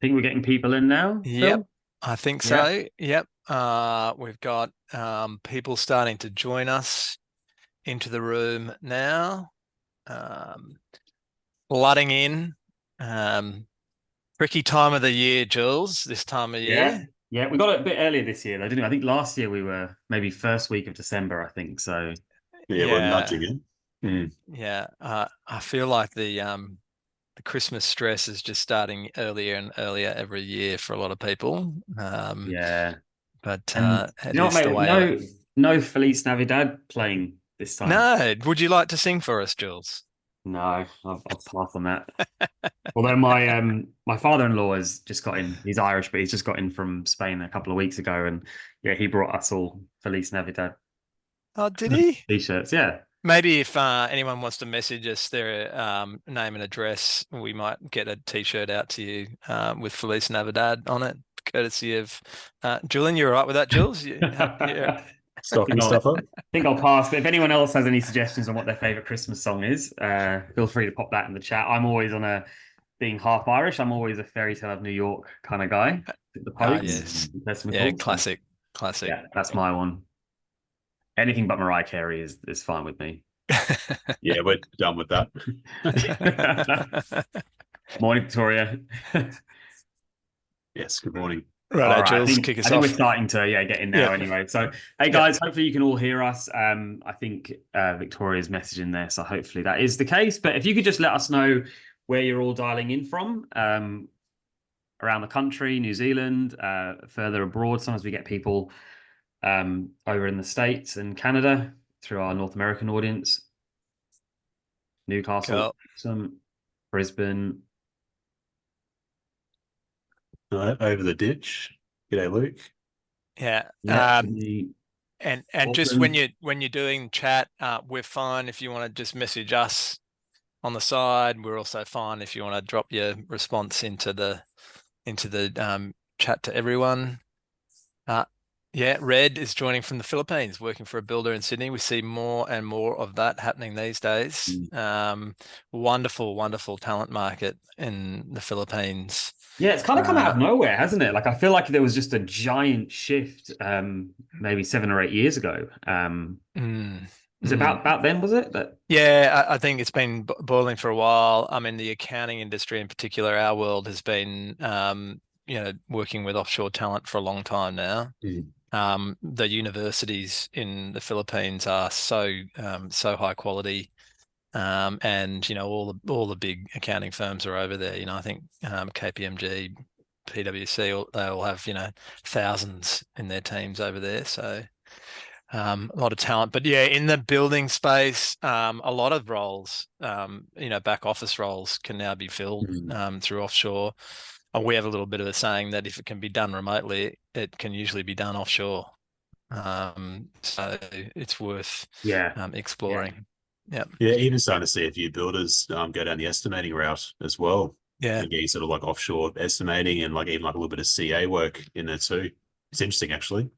Think we're getting people in now, Yep, Phil? I think Yeah. so. Yep. We've got people starting to join us into the room now. Um, Flooding in. Um, Tricky time of the year, Jules, this time of Yeah. year. Yeah. We got it a bit earlier this year, though, didn't we? I think last year we were maybe first week of December, I think. So, Yeah, we're Yeah, nudging it. Mm. yeah. I feel like the Christmas stress is just starting earlier and earlier every year for a lot of people. yeah. But And it you know what, is the mate? way of it. No Feliz Navidad playing this time. No, would you like to sing for us, Jules? No, I'll pass on that. Although my father-in-law has just got in. He's Irish, but he's just got in from Spain a couple of weeks ago, and yeah, he brought us all Feliz Navidad Oh, did he? t-shirts. Yeah. Maybe if anyone wants to message us their name and address, we might get a T-shirt out to you with Feliz Navidad on it, courtesy of Julian. You're right with that, Jules? Yeah. I think Stocking I'll stuffer. pass. But if anyone else has any suggestions on what their favorite Christmas song is, feel free to pop that in the chat. I'm always on a being half Irish. I'm always a fairy tale of New York kind of guy. The Ah, Pogues, yes. Yeah, Festival. So classic, classic. yeah, that's my one. Anything but Mariah Carey is fine with me. Yeah, we're done with that. Morning, Victoria. Yes, good morning. All Righto, right, Jules, kick us I think we're off. starting to get in now Yep, anyway. So hey yep. guys, hopefully you can all hear us. I think Victoria's messaging there, so hopefully that is the case. But if you could just let us know where you're all dialing in from, around the country, New Zealand, further abroad. Sometimes we get people over in the States and Canada through our North American audience. Newcastle, Cool. some Brisbane. Over the ditch. G'day, Luke. Yeah. Yeah, Sydney, And just Auckland. when you're doing chat, we're fine if you want to just message us on the side. We're also fine if you want to drop your response into the chat to everyone. Uh, yeah, Red is joining from the Philippines, working for a builder in Sydney. We see more and more of that happening these days. Mm. Wonderful, wonderful talent market in the Philippines. Yeah, it's kind of come out Uh, of nowhere, hasn't it? Like I feel like there was just a giant shift, maybe 7 or 8 years ago. mm, Was it mm. about then? Was it that? Yeah, I think it's been boiling for a while. I mean, the accounting industry in particular, our world has been, working with offshore talent for a long time now. Mm. The universities in the Philippines are so high quality, and all the big accounting firms are over there. I think KPMG, PwC, they all have thousands in their teams over there. So a lot of talent. But yeah, in the building space, a lot of roles, back office roles can now be filled Mm. through offshore. We have a little bit of a saying that if it can be done remotely, it can usually be done offshore. So it's worth Yeah, yeah, exploring. Yeah. Yeah, even starting to see a few builders go down the estimating route as well. Yeah. And getting sort of like offshore estimating and like even like a little bit of CA work in there too. It's interesting actually.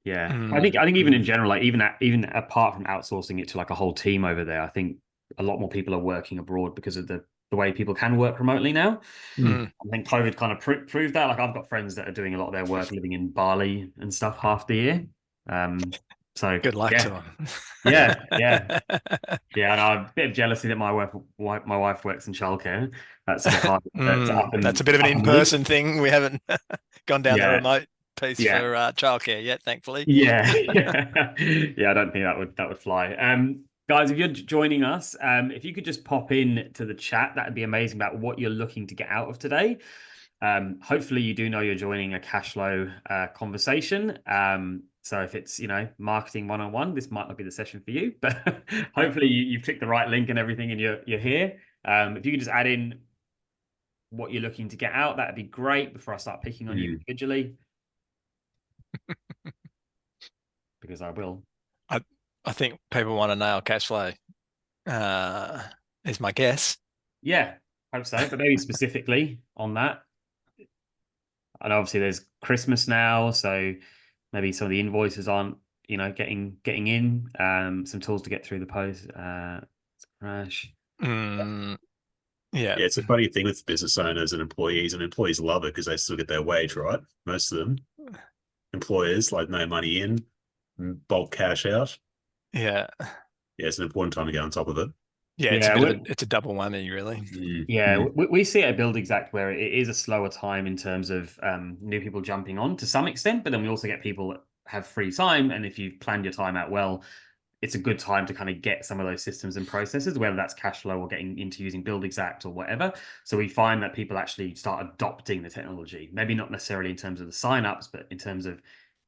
yeah. I Mm, think even in mm. general, like even apart from outsourcing it to like a whole team over there, I think a lot more people are working abroad because of the way people can work remotely now. Mm. Mm. I think COVID kind of proved that. Like I've got friends that are doing a lot of their work living in Bali and stuff half the year. Um, so Good luck to yeah, them. yeah. Yeah, and I'm a bit of jealousy that my wife works in childcare. That's a bit hard to That's a bit of an up and move. in-person thing. We haven't gone down the Yeah, remote piece yeah, for childcare yet, thankfully. yeah, yeah. I don't think that would fly. Guys, if you're joining us, if you could just pop in to the chat, that'd be amazing about what you're looking to get out of today. Hopefully you do know you're joining a cash flow conversation. So if it's marketing 101, this might not be the session for you, but hopefully you've clicked the right link and everything, and you're here. If you could just add in what you're looking to get out, that'd be great before I start picking on you Mm. individually, because I will. I I think people want to nail cash flow. Uh, is my guess. Yeah, hope so. But maybe specifically on that. And obviously there's Christmas now, so maybe some of the invoices aren't, getting in. Some tools to get through the post. Crash. Mm, Yeah. Yeah, it's a funny thing with business owners and employees love it because they still get their wage, right? Most of them. Employers, like, no money in, bulk cash out. Yeah. Yeah, it's an important time to get on top of it. Yeah. It's a Yeah, bit of it's a double whammy, really. yeah, we see it at Buildxact where it is a slower time in terms of new people jumping on to some extent, but then we also get people that have free time, and if you've planned your time out well, it's a good time to kind of get some of those systems and processes, whether that's Cashflow or getting into using Buildxact or whatever. So we find that people actually start adopting the technology, maybe not necessarily in terms of the signups, but in terms of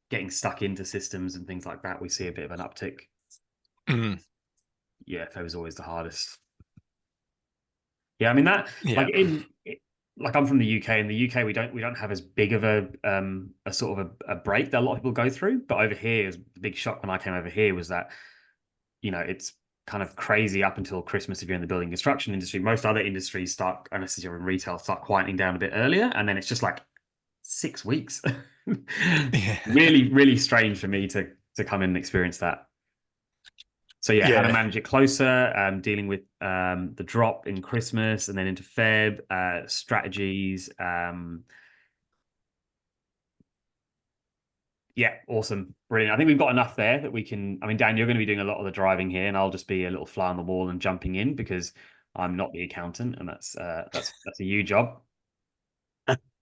getting stuck into systems and things like that. We see a bit of an uptick. Mm. Yeah, that was always the hardest. Yeah, I mean that Yeah. like I'm from the UK. In the UK, we don't have as big of a sort of a break that a lot of people go through. But over here, the big shock when I came over here was that, it's kind of crazy up until Christmas if you're in the building construction industry. Most other industries start, unless you're in retail, start quieting down a bit earlier, and then it's just like 6 weeks. Yeah. Really, really strange for me to come in and experience that. So yeah, how to manage it closer, dealing with the drop in Christmas and then into Feb, strategies. Yeah, awesome. Brilliant. I think we've got enough there that we can. I mean, Dan, you're going to be doing a lot of the driving here, and I'll just be a little fly on the wall and jumping in because I'm not the accountant, and that's a you job.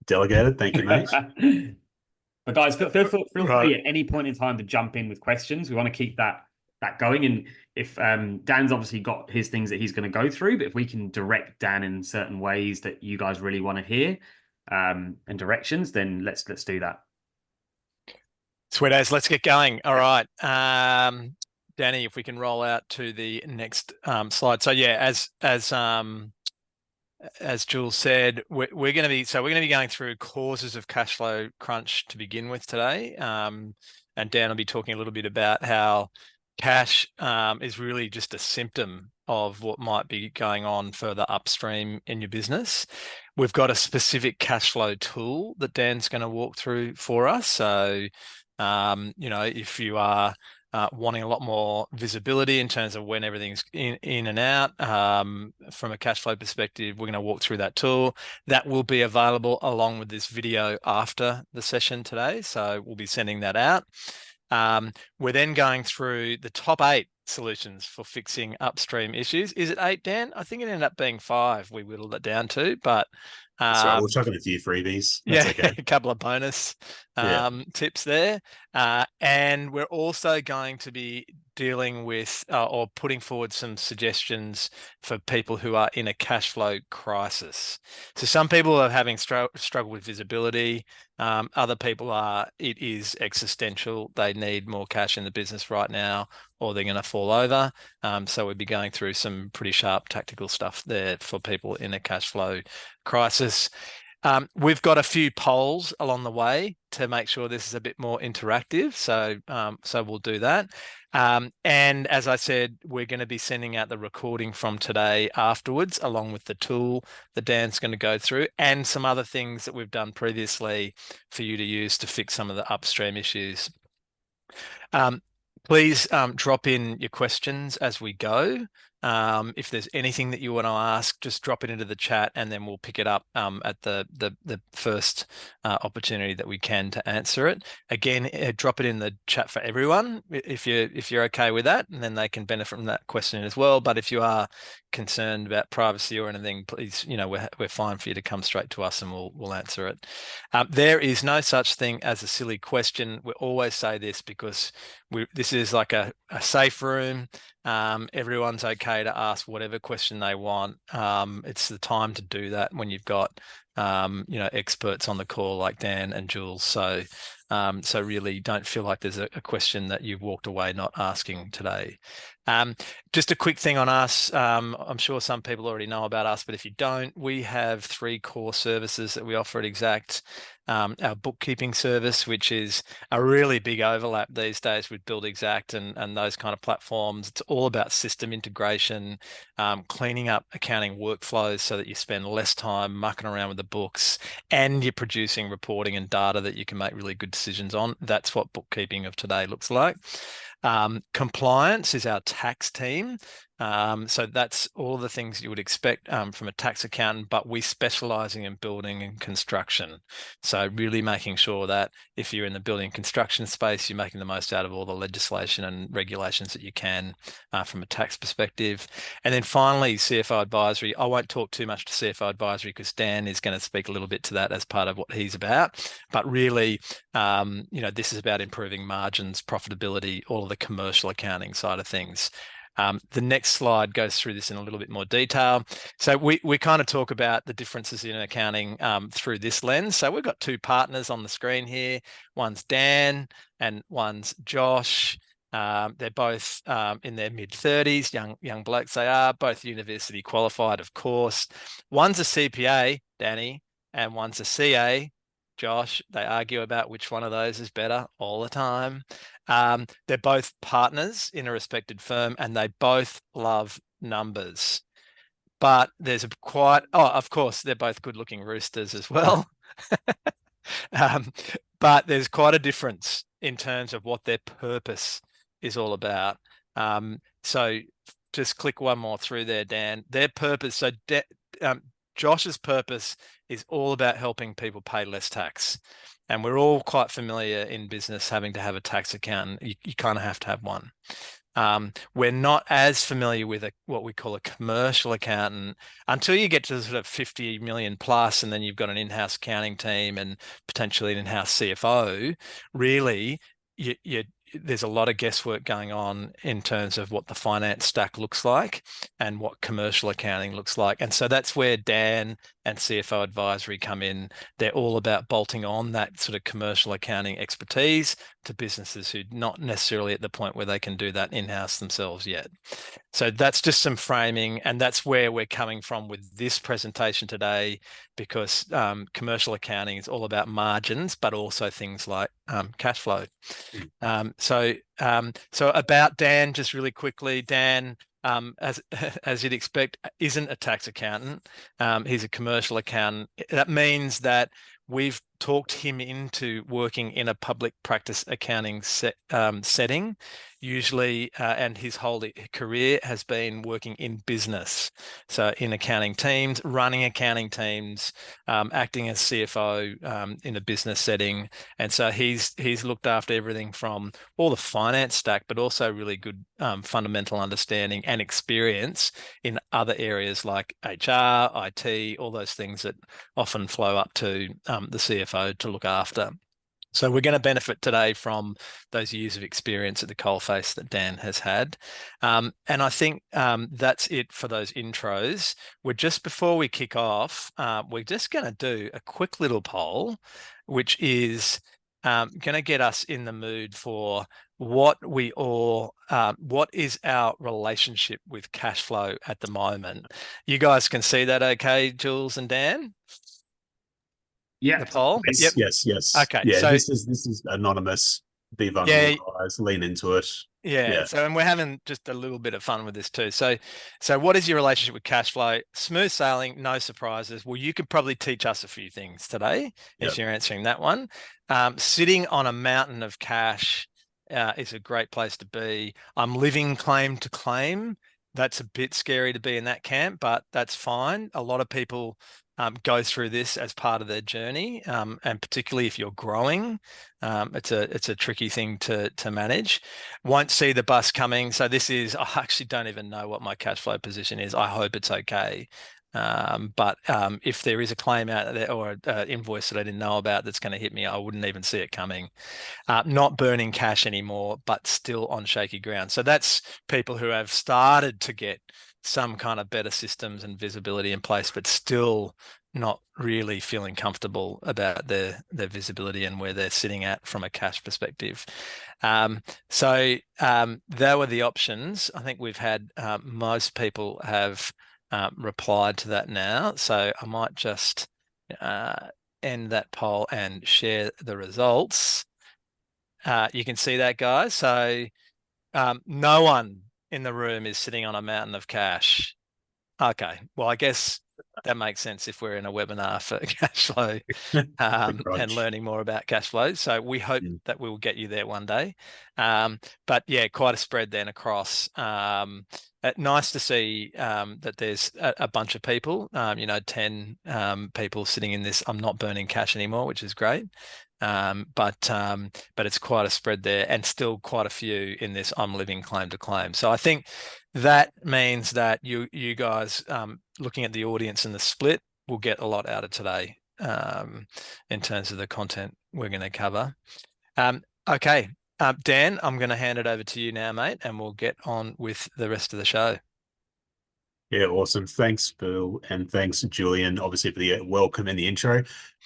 Delegated. Thank you, mate. But guys, feel Right. free at any point in time to jump in with questions. We want to keep that going. And if Dan's obviously got his things that he's going to go through, but if we can direct Dan in certain ways that you guys really want to hear, and directions, then let's do that. Sweet as, let's get going. All right. Danny, if we can roll out to the next slide. So yeah, as Jules said, we're going to be going through causes of cash flow crunch to begin with today. And Dan will be talking a little bit about how cash is really just a symptom of what might be going on further upstream in your business. We've got a specific cash flow tool that Dan's going to walk through for us. So, if you are wanting a lot more visibility in terms of when everything's in and out, from a cash flow perspective, we're going to walk through that tool. That will be available along with this video after the session today. So we'll be sending that out. We're then going through the top 8 solutions for fixing upstream issues. Is it 8, Dan? I think it ended up being 5. We whittled it down to, but So we'll chuck in a few freebies. That's yeah, okay. A couple of bonus tips there. And we're also going to be dealing with or putting forward some suggestions for people who are in a cash flow crisis. So some people are having struggle with visibility. Other people it is existential. They need more cash in the business right now, or they're going to fall over. So we'll be going through some pretty sharp tactical stuff there for people in a cash flow crisis. We've got a few polls along the way to make sure this is a bit more interactive. So we'll do that. And as I said, we're going to be sending out the recording from today afterwards, along with the tool that Dan's going to go through and some other things that we've done previously for you to use to fix some of the upstream issues. Please drop in your questions as we go. If there's anything that you want to ask, just drop it into the chat, and then we'll pick it up at the first opportunity that we can to answer it. Again, drop it in the chat for everyone if you're okay with that, and then they can benefit from that question as well. But if you are concerned about privacy or anything, please, we're fine for you to come straight to us and we'll answer it. There is no such thing as a silly question. We always say this because this is like a safe room. Everyone's okay to ask whatever question they want. It's the time to do that when you've got experts on the call like Dan and Jules. So really don't feel like there's a question that you've walked away not asking today. Just a quick thing on us. I'm sure some people already know about us, but if you don't, we have 3 core services that we offer at Xact. Our bookkeeping service, which is a really big overlap these days with Buildxact and those kind of platforms. It's all about system integration, cleaning up accounting workflows so that you spend less time mucking around with the books and you're producing reporting and data that you can make really good decisions on. That's what bookkeeping of today looks like. Compliance is our tax team. So that's all the things you would expect from a tax accountant, but we specialising in building and construction. So really making sure that if you're in the building and construction space, you're making the most out of all the legislation and regulations that you can from a tax perspective. And then finally, CFO advisory. I won't talk too much to CFO advisory because Dan is going to speak a little bit to that as part of what he's about. But really, this is about improving margins, profitability, all of the commercial accounting side of things. The next slide goes through this in a little bit more detail. So we kind of talk about the differences in accounting through this lens. So we've got two partners on the screen here. One's Dan and one's Josh. They're both in their mid-30s, young blokes they are, both university qualified, of course. One's a CPA, Danny, and one's a CA, Josh. They argue about which one of those is better all the time. They're both partners in a respected firm and they both love numbers. But there's of course, they're both good-looking roosters as well. But there's quite a difference in terms of what their purpose is all about. So just click one more through there, Dan. Their purpose, so Josh's purpose is all about helping people pay less tax. And we're all quite familiar in business having to have a tax accountant. You kind of have to have one. We're not as familiar with what we call a commercial accountant until you get to sort of 50 million plus, and then you've got an in-house accounting team and potentially an in-house CFO. Really, there's a lot of guesswork going on in terms of what the finance stack looks like and what commercial accounting looks like. And so that's where Dan and CFO advisory come in. They're all about bolting on that sort of commercial accounting expertise to businesses who are not necessarily at the point where they can do that in-house themselves yet. So that's just some framing, and that's where we're coming from with this presentation today, because commercial accounting is all about margins, but also things like cash flow. So about Dan, just really quickly, Dan, as you'd expect, isn't a tax accountant. He's a commercial accountant. That means that we've talked him into working in a public practice accounting setting, usually, and his whole career has been working in business. So in accounting teams, running accounting teams, acting as CFO in a business setting. And so he's looked after everything from all the finance stack, but also really good fundamental understanding and experience in other areas like HR, IT, all those things that often flow up to the CFO to look after. So we're going to benefit today from those years of experience at the coalface that Dan has had. And I think that's it for those intros. We're just before we kick off, we're just going to do a quick little poll, which is going to get us in the mood for what is our relationship with cash flow at the moment. You guys can see that okay, Jules and Dan? Yeah. The poll? Yes. Okay. Yeah, so this is anonymous. Be vulnerable, guys. Lean into it. Yeah. So, and we're having just a little bit of fun with this too. So what is your relationship with cash flow? Smooth sailing, no surprises. Well, you could probably teach us a few things today if you're answering that one. Sitting on a mountain of cash is a great place to be. I'm living claim to claim. That's a bit scary to be in that camp, but that's fine. A lot of people go through this as part of their journey, and particularly if you're growing, it's a tricky thing to manage. Won't see the bus coming. So this is, I actually don't even know what my cash flow position is. I hope it's okay. But if there is a claim out there or an invoice that I didn't know about that's going to hit me, I wouldn't even see it coming. Not burning cash anymore, but still on shaky ground. So that's people who have started to get some kind of better systems and visibility in place, but still not really feeling comfortable about their visibility and where they're sitting at from a cash perspective. So there were the options. I think we've had most people have replied to that now. So I might just end that poll and share the results. You can see that, guys. So no one in the room is sitting on a mountain of cash. Okay, well, I guess that makes sense if we're in a webinar for cash flow and learning more about cash flow. So we hope that we will get you there one day. But yeah, quite a spread then across nice to see that there's a bunch of people, 10 people sitting in this I'm not burning cash anymore, which is great. But it's quite a spread there, and still quite a few in this I'm living claim to claim. So I think that means that you guys, looking at the audience and the split, will get a lot out of today in terms of the content we're going to cover. Okay. Dan, I'm going to hand it over to you now, mate, and we'll get on with the rest of the show. Yeah, awesome. Thanks, Bill, and thanks, Julian, obviously, for the welcome and the intro.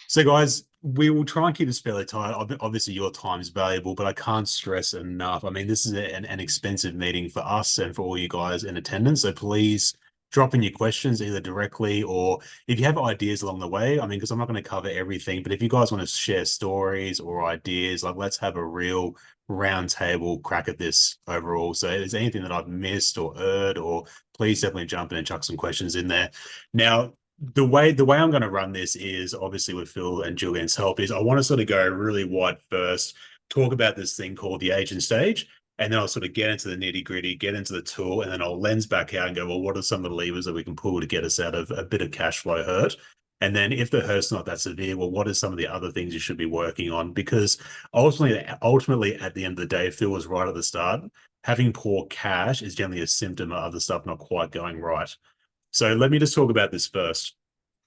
So, guys, we will try and keep this fairly tight. Obviously, your time is valuable, but I can't stress enough. I mean, this is an expensive meeting for us and for all you guys in attendance. So please drop in your questions either directly, or if you have ideas along the way. I mean, because I'm not going to cover everything, but if you guys want to share stories or ideas, like, let's have a real round table crack at this overall. So if there's anything that I've missed or heard, or please definitely jump in and chuck some questions in there. Now, the way I'm going to run this is, obviously with Phil and Julian's help, is I want to sort of go really wide first, talk about this thing called the agent stage, and then I'll sort of get into the nitty gritty, get into the tool, and then I'll lens back out and go, well, what are some of the levers that we can pull to get us out of a bit of cash flow hurt? And then if the hurt's not that severe, well, what are some of the other things you should be working on? Because ultimately, at the end of the day, Phil was right at the start. Having poor cash is generally a symptom of other stuff not quite going right. So let me just talk about this first.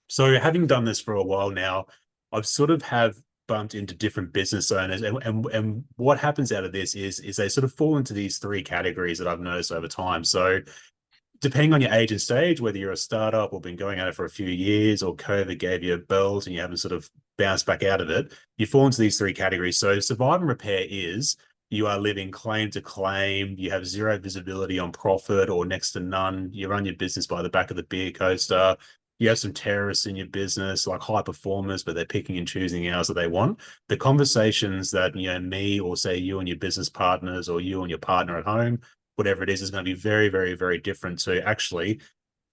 So having done this for a while now, I've sort of have bumped into different business owners, and what happens out of this is they sort of fall into these three categories that I've noticed over time. So depending on your age and stage, whether you're a startup or been going at it for a few years, or COVID gave you a belt and you haven't sort of bounced back out of it, you fall into these three categories. So survive and repair is you are living claim to claim, you have zero visibility on profit or next to none, you run your business by the back of the beer coaster, you have some terrorists in your business, like high performers, but they're picking and choosing the hours that they want. The conversations that, me, or say you and your business partners, or you and your partner at home, whatever it is going to be very, very, very different to actually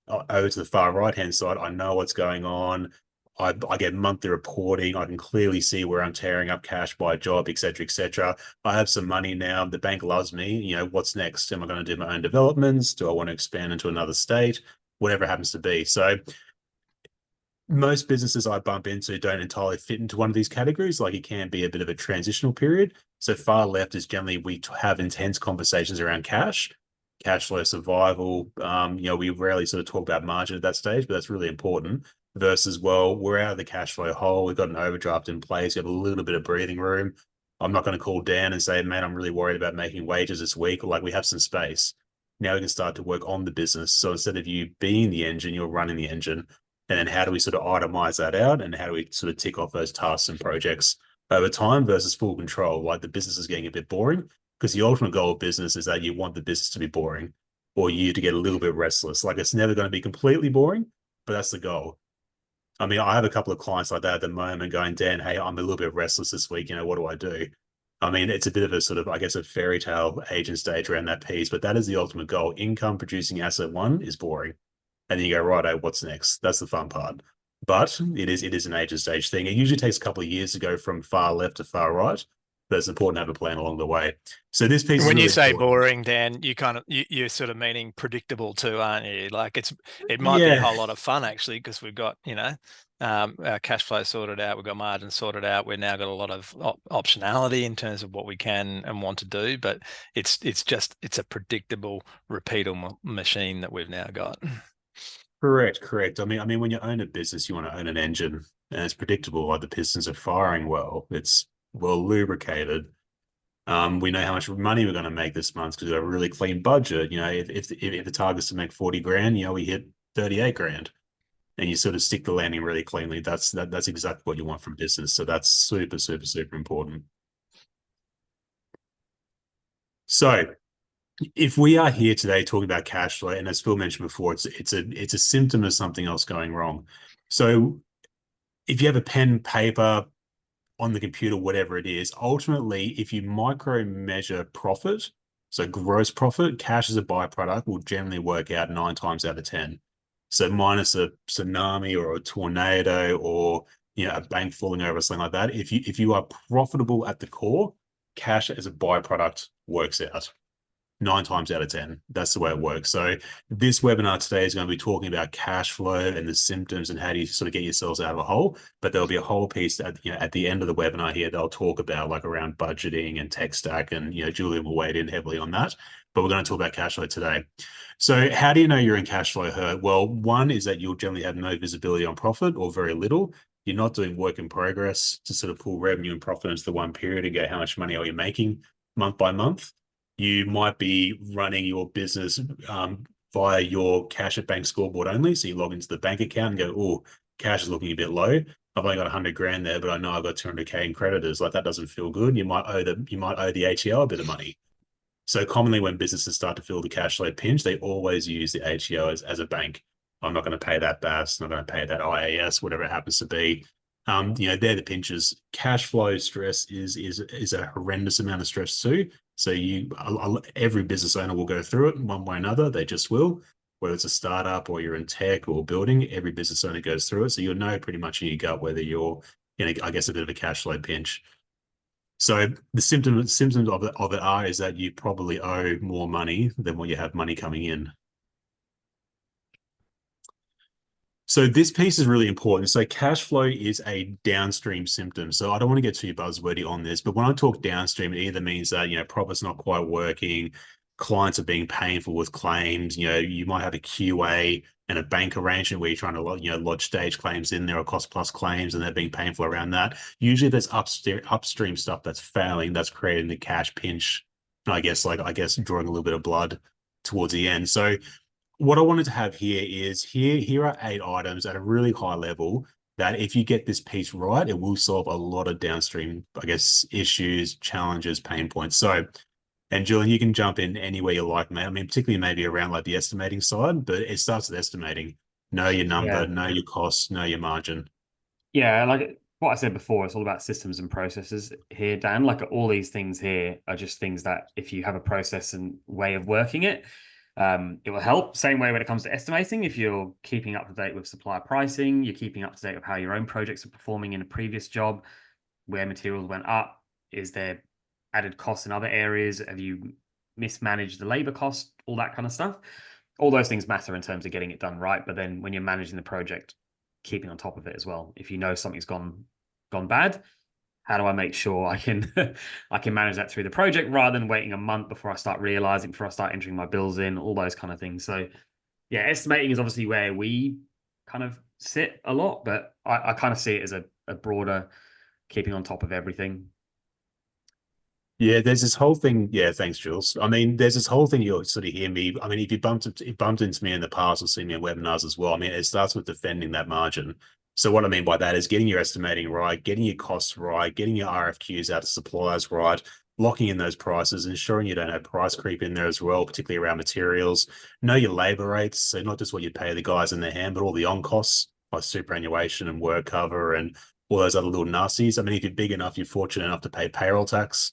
over to the far right-hand side. I know what's going on. I get monthly reporting. I can clearly see where I'm tearing up cash by job, et cetera, et cetera. I have some money now. The bank loves me. What's next? Am I going to do my own developments? Do I want to expand into another state? Whatever it happens to be. So most businesses I bump into don't entirely fit into one of these categories. Like, it can be a bit of a transitional period. So far left is generally we have intense conversations around cash flow, survival. We rarely sort of talk about margin at that stage, but that's really important. Versus, well, we're out of the cash flow hole. We've got an overdraft in place. We have a little bit of breathing room. I'm not going to call Dan and say, man, I'm really worried about making wages this week. Like, we have some space. Now we can start to work on the business. So instead of you being the engine, you're running the engine. And then how do we sort of itemize that out? And how do we sort of tick off those tasks and projects over time versus full control? Like, the business is getting a bit boring, because the ultimate goal of business is that you want the business to be boring, or you to get a little bit restless. Like, it's never going to be completely boring, but that's the goal. I mean, I have a couple of clients like that at the moment going, Dan, hey, I'm a little bit restless this week. What do I do? I mean, it's a bit of a sort of, I guess, a fairy tale agent stage around that piece, but that is the ultimate goal. Income producing asset one is boring. And then you go, right, what's next? That's the fun part. But it is an agent stage thing. It usually takes a couple of years to go from far left to far right, but it's important to have a plan along the way. So this piece, when is you say important. Boring, Dan, you're sort of meaning predictable too, aren't you? Like, it might be a whole lot of fun actually, because we've got our cash flow sorted out, we've got margins sorted out, we've now got a lot of optionality in terms of what we can and want to do, but it's a predictable, repeatable machine that we've now got. Correct. I mean, when you own a business, you want to own an engine, and it's predictable. Like, the pistons are firing well. It's well lubricated. We know how much money we're going to make this month because we've got a really clean budget. If the target's to make 40 grand, we hit 38 grand, and you sort of stick the landing really cleanly. That's exactly what you want from business. So that's super, super, super important. So if we are here today talking about cash flow, and as Phil mentioned before, it's a symptom of something else going wrong. So if you have a pen, paper, on the computer, whatever it is, ultimately, if you micro measure profit, so gross profit, cash as a byproduct will generally work out 9 times out of 10. So minus a tsunami or a tornado or a bank falling over or something like that, if you are profitable at the core, cash as a byproduct works out. 9 times out of 10. That's the way it works. So this webinar today is going to be talking about cash flow and the symptoms and how do you sort of get yourselves out of a hole. But there'll be a whole piece at, at the end of the webinar here, they'll talk about like around budgeting and tech stack. And, Julian will weigh in heavily on that. But we're going to talk about cash flow today. So how do you know you're in cash flow hurt? Well, one is that you'll generally have no visibility on profit or very little. You're not doing work in progress to sort of pull revenue and profit into the one period and go, how much money are you making month by month? You might be running your business via your cash at bank scoreboard only. So you log into the bank account and go, oh, cash is looking a bit low. I've only got 100 grand there, but I know I've got 200K in creditors. Like that doesn't feel good. You might owe the ATO a bit of money. So commonly when businesses start to feel the cash flow pinch, they always use the ATO as a bank. I'm not going to pay that BAS, I'm not going to pay that IAS, whatever it happens to be. They're the pinches. Cash flow stress is a horrendous amount of stress too. So every business owner will go through it in one way or another. They just will. Whether it's a startup or you're in tech or building, every business owner goes through it. So you'll know pretty much in your gut whether you're in, I guess, a bit of a cash flow pinch. So the symptoms of it are is that you probably owe more money than what you have money coming in. So this piece is really important. So cash flow is a downstream symptom. So I don't want to get too buzzwordy on this, but when I talk downstream, it either means that, profit's not quite working, clients are being painful with claims, you might have a QA and a bank arrangement where you're trying to, lodge stage claims in there or cost plus claims and they're being painful around that. Usually there's upstream stuff that's failing, that's creating the cash pinch. I guess drawing a little bit of blood towards the end. So what I wanted to have here is here are 8 items at a really high level that if you get this piece right, it will solve a lot of downstream, I guess, issues, challenges, pain points. So, and Julian, you can jump in anywhere you like, mate. I mean, particularly maybe around like the estimating side, but it starts with estimating. Know your number, know your costs, know your margin. Yeah, like what I said before, it's all about systems and processes here, Dan. Like all these things here are just things that if you have a process and way of working it, it will help. Same way when it comes to estimating, if you're keeping up to date with supplier pricing, you're keeping up to date with how your own projects are performing in a previous job, where materials went up, is there added costs in other areas, have you mismanaged the labor cost, all that kind of stuff. All those things matter in terms of getting it done right. But then when you're managing the project, keeping on top of it as well. If you know something's gone bad, how do I make sure I can I can manage that through the project rather than waiting a month before I start realizing, before I start entering my bills in, all those kind of things. So yeah, estimating is obviously where we kind of sit a lot, but I kind of see it as a broader keeping on top of everything. Yeah, there's this whole thing. Yeah, thanks, Jules. I mean, there's this whole thing you'll sort of hear me. I mean, if you bumped into me in the past or seen me in webinars as well, I mean, it starts with defending that margin. So what I mean by that is getting your estimating right, getting your costs right, getting your RFQs out to suppliers right, locking in those prices, ensuring you don't have price creep in there as well, particularly around materials. Know your labor rates, so not just what you pay the guys in their hand, but all the on costs like superannuation and work cover and all those other little nasties. I mean, if you're big enough, you're fortunate enough to pay payroll tax.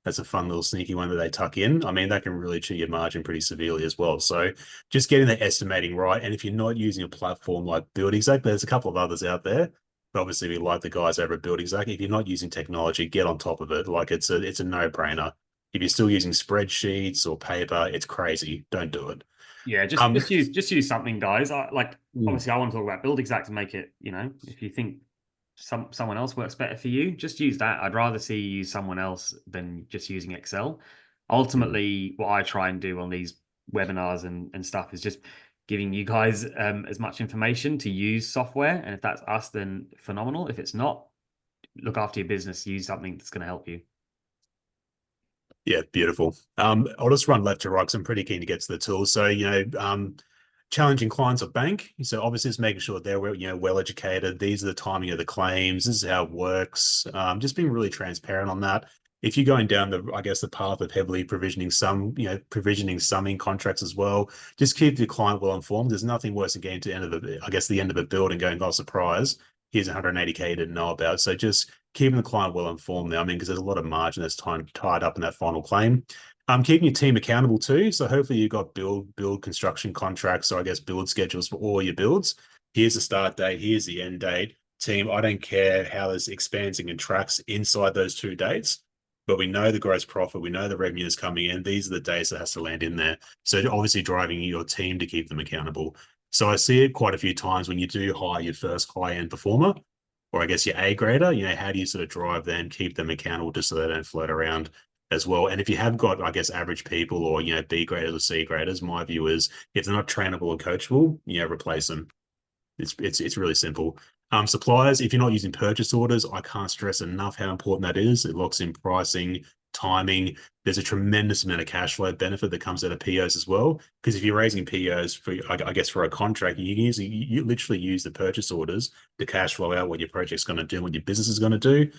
That's a fun little sneaky one that they tuck in. I mean, that can really cheat your margin pretty severely as well. So just getting the estimating right. And if you're not using a platform like Buildxact, there's a couple of others out there. But obviously, we like the guys over at Buildxact. If you're not using technology, get on top of it. Like it's a no-brainer. If you're still using spreadsheets or paper, it's crazy. Don't do it. Yeah, just use something, guys. Obviously I want to talk about Buildxact and make it, if you think someone else works better for you, just use that. I'd rather see you use someone else than just using Excel. Ultimately, what I try and do on these webinars and stuff is just giving you guys as much information to use software. And if that's us, then phenomenal. If it's not, look after your business, use something that's going to help you. Yeah, beautiful. I'll just run left to right because I'm pretty keen to get to the tools. So, challenging clients of bank. So obviously it's making sure they're well educated. These are the timing of the claims. This is how it works. Just being really transparent on that. If you're going down the path of heavily provisioning summing contracts as well, just keep the client well informed. There's nothing worse than getting to the end of a build and going, oh, surprise, here's 180K you didn't know about. So just keeping the client well informed there. I mean, because there's a lot of margin that's tied up in that final claim. Keeping your team accountable too. So hopefully you've got build construction contracts, or I guess build schedules for all your builds. Here's the start date. Here's the end date. Team, I don't care how this expands and contracts inside those 2 dates. but we know the gross profit, we know the revenue is coming in. These are the days that has to land in there. So obviously driving your team to keep them accountable. So I see it quite a few times when you do hire your first high-end performer, or I guess your A grader, how do you sort of drive them, keep them accountable just so they don't float around as well? And if you have got, I guess, average people or, B graders or C graders, my view is if they're not trainable or coachable, replace them. It's really simple. Suppliers, if you're not using purchase orders, I can't stress enough how important that is. It locks in pricing, timing. There's a tremendous amount of cash flow benefit that comes out of POs as well. Because if you're raising POs for, I guess, for a contract, you literally use the purchase orders to cash flow out what your project's going to do, what your business is going to do.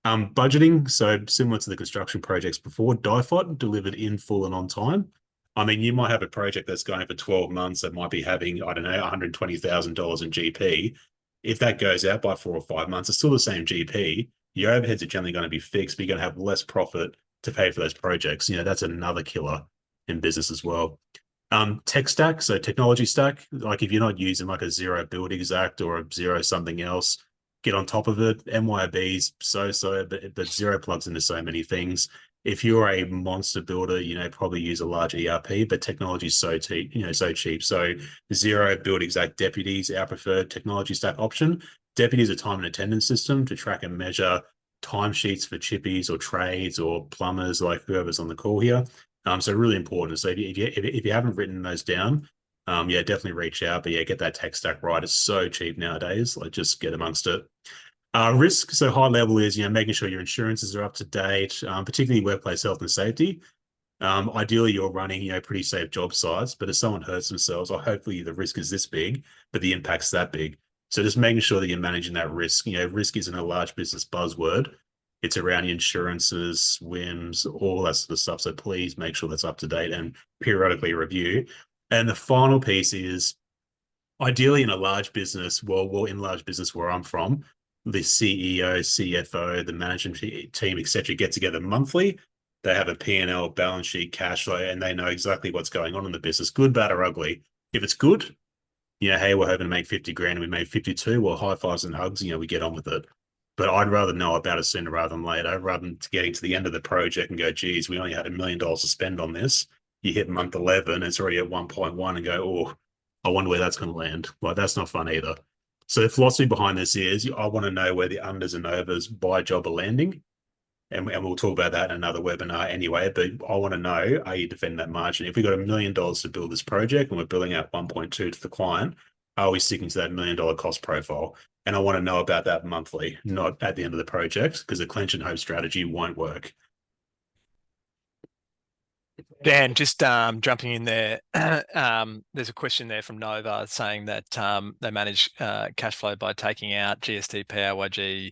Budgeting, so similar to the construction projects before, DIFOT, delivered in full and on time. I mean, you might have a project that's going for 12 months that might be having, I don't know, $120,000 in GP. If that goes out by 4 or 5 months, it's still the same GP. Your overheads are generally going to be fixed, but you're going to have less profit to pay for those projects. That's another killer in business as well. Tech stack, so technology stack, like if you're not using like a Xero Buildxact or a Xero something else, get on top of it. MYOB's so, but Xero plugs into so many things. If you're a monster builder, probably use a large ERP, but technology is so cheap, so cheap. So Xero Buildxact Deputies, our preferred technology stack option. Deputies are time and attendance system to track and measure timesheets for chippies or trades or plumbers, like whoever's on the call here. So really important. So if you haven't written those down, definitely reach out. But get that tech stack right. It's so cheap nowadays. Like just get amongst it. Risk, so high level is, making sure your insurances are up to date, particularly workplace health and safety. Ideally, you're running, pretty safe job sites, but if someone hurts themselves, or hopefully the risk is this big, but the impact's that big. So just making sure that you're managing that risk. Risk isn't a large business buzzword. It's around insurances, WIMs, all that sort of stuff. So please make sure that's up to date and periodically review. And the final piece is, ideally in a large business, well, in large business where I'm from, the CEO, CFO, the management team, etc., get together monthly. They have a P&L, balance sheet, cash flow, and they know exactly what's going on in the business, good, bad, or ugly. If it's good, hey, we're hoping to make 50 grand and we made 52, well, high fives and hugs, we get on with it. But I'd rather know about it sooner rather than later, rather than getting to the end of the project and go, geez, we only had $1 million to spend on this. You hit month 11, it's already at 1.1 and go, oh, I wonder where that's going to land. Like, that's not fun either. So the philosophy behind this is I want to know where the unders and overs by job are landing. And we'll talk about that in another webinar anyway, but I want to know, are you defending that margin? If we got $1 million to build this project and we're billing out 1.2 to the client, are we sticking to that $1 million cost profile? And I want to know about that monthly, not at the end of the project, because a clench and hope strategy won't work. Dan, just jumping in there, there's a question there from Nova saying that they manage cash flow by taking out GST, PAYG,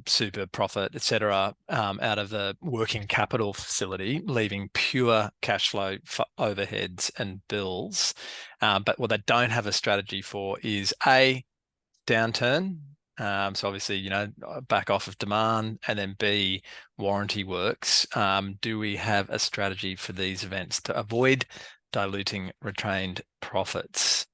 super profit, etc., out of the working capital facility, leaving pure cash flow for overheads and bills. But what they don't have a strategy for is A, downturn. So obviously, back off of demand, and then B, warranty works. Do we have a strategy for these events to avoid diluting retained profits?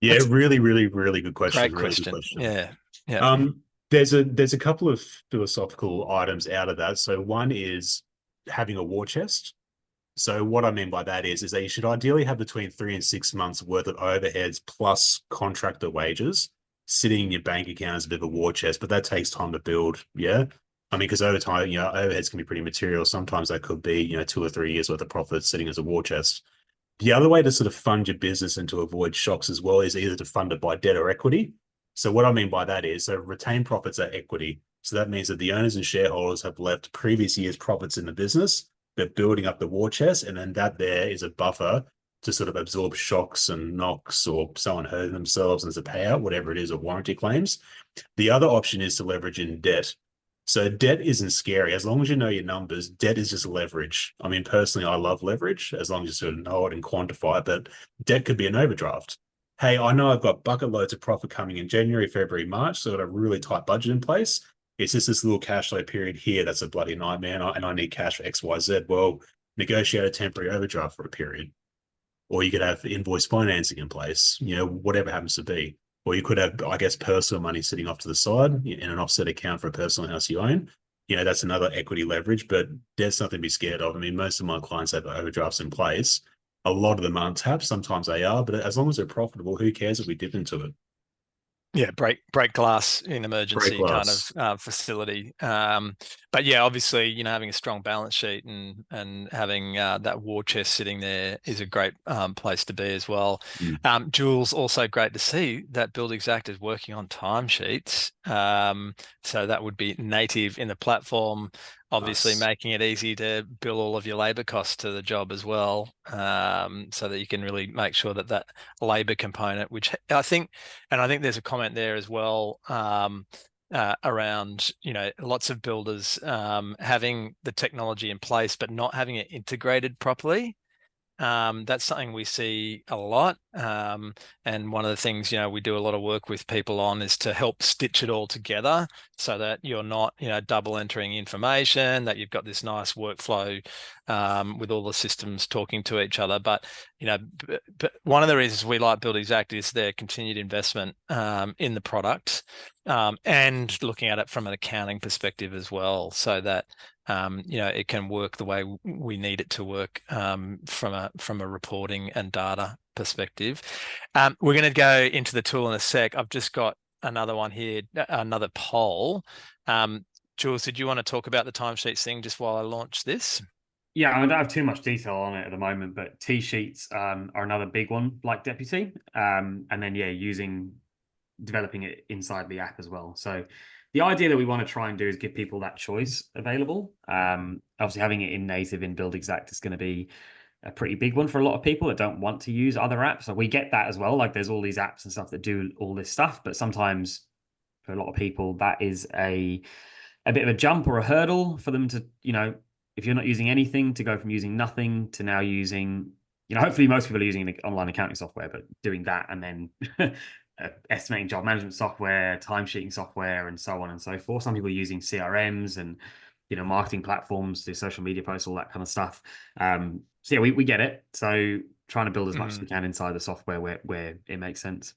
Yeah, that's really, really, really good question. Great really question. Good question. Yeah. There's a couple of philosophical items out of that. So one is having a war chest. So what I mean by that is that you should ideally have between 3 and 6 months worth of overheads plus contractor wages sitting in your bank account as a bit of a war chest, but that takes time to build. Yeah. I mean, because over time, overheads can be pretty material. Sometimes that could be, 2 or 3 years worth of profits sitting as a war chest. The other way to sort of fund your business and to avoid shocks as well is either to fund it by debt or equity. So what I mean by that is, so retained profits are equity. So that means that the owners and shareholders have left previous year's profits in the business. They're building up the war chest, and then that there is a buffer to sort of absorb shocks and knocks, or someone hurt themselves and there's a payout, whatever it is, or warranty claims. The other option is to leverage in debt. So debt isn't scary. As long as you know your numbers, debt is just leverage. I mean, personally, I love leverage as long as you sort of know it and quantify it, but debt could be an overdraft. Hey, I know I've got bucket loads of profit coming in January, February, March, so I've got a really tight budget in place. It's just this little cash flow period here that's a bloody nightmare, and I need cash for X, Y, Z. Well, negotiate a temporary overdraft for a period. Or you could have invoice financing in place, whatever happens to be. Or you could have, I guess, personal money sitting off to the side in an offset account for a personal house you own. that's another equity leverage, but there's nothing to be scared of. I mean, most of my clients have overdrafts in place. A lot of them aren't tapped. Sometimes they are, but as long as they're profitable, who cares if we dip into it? Yeah, break glass in Break emergency kind glass. of facility. But yeah, obviously, having a strong balance sheet and having that war chest sitting there is a great place to be as well. Mm. Jules, also great to see that Buildxact is working on timesheets. So that would be native in the platform, obviously Nice. making it easy to bill all of your labor costs to the job as well, so that you can really make sure that that labor component, which I think there's a comment there as well, around lots of builders having the technology in place but not having it integrated properly. That's something we see a lot. And one of the things, we do a lot of work with people on is to help stitch it all together so that you're not, double entering information, that you've got this nice workflow with all the systems talking to each other. But, but one of the reasons we like Buildxact is their continued investment in the product, and looking at it from an accounting perspective as well, so that it can work the way we need it to work, from a reporting and data perspective. We're going to go into the tool in a sec. I've just got another one here, another poll. Jules, did you want to talk about the timesheets thing just while I launch this? Yeah, I don't have too much detail on it at the moment, but T-sheets are another big one, like Deputy. And then, yeah, developing it inside the app as well. So the idea that we want to try and do is give people that choice available. Obviously, having it in native in Buildxact is going to be a pretty big one for a lot of people that don't want to use other apps. So we get that as well. Like there's all these apps and stuff that do all this stuff, but sometimes for a lot of people that is a bit of a jump or a hurdle for them to, if you're not using anything, to go from using nothing to now using, hopefully most people are using the online accounting software, but doing that and then estimating job management software, timesheeting software, and so on and so forth. Some people are using CRMs and marketing platforms, do social media posts, all that kind of stuff. So yeah, we get it. So trying to build as much as we can inside the software where it makes sense.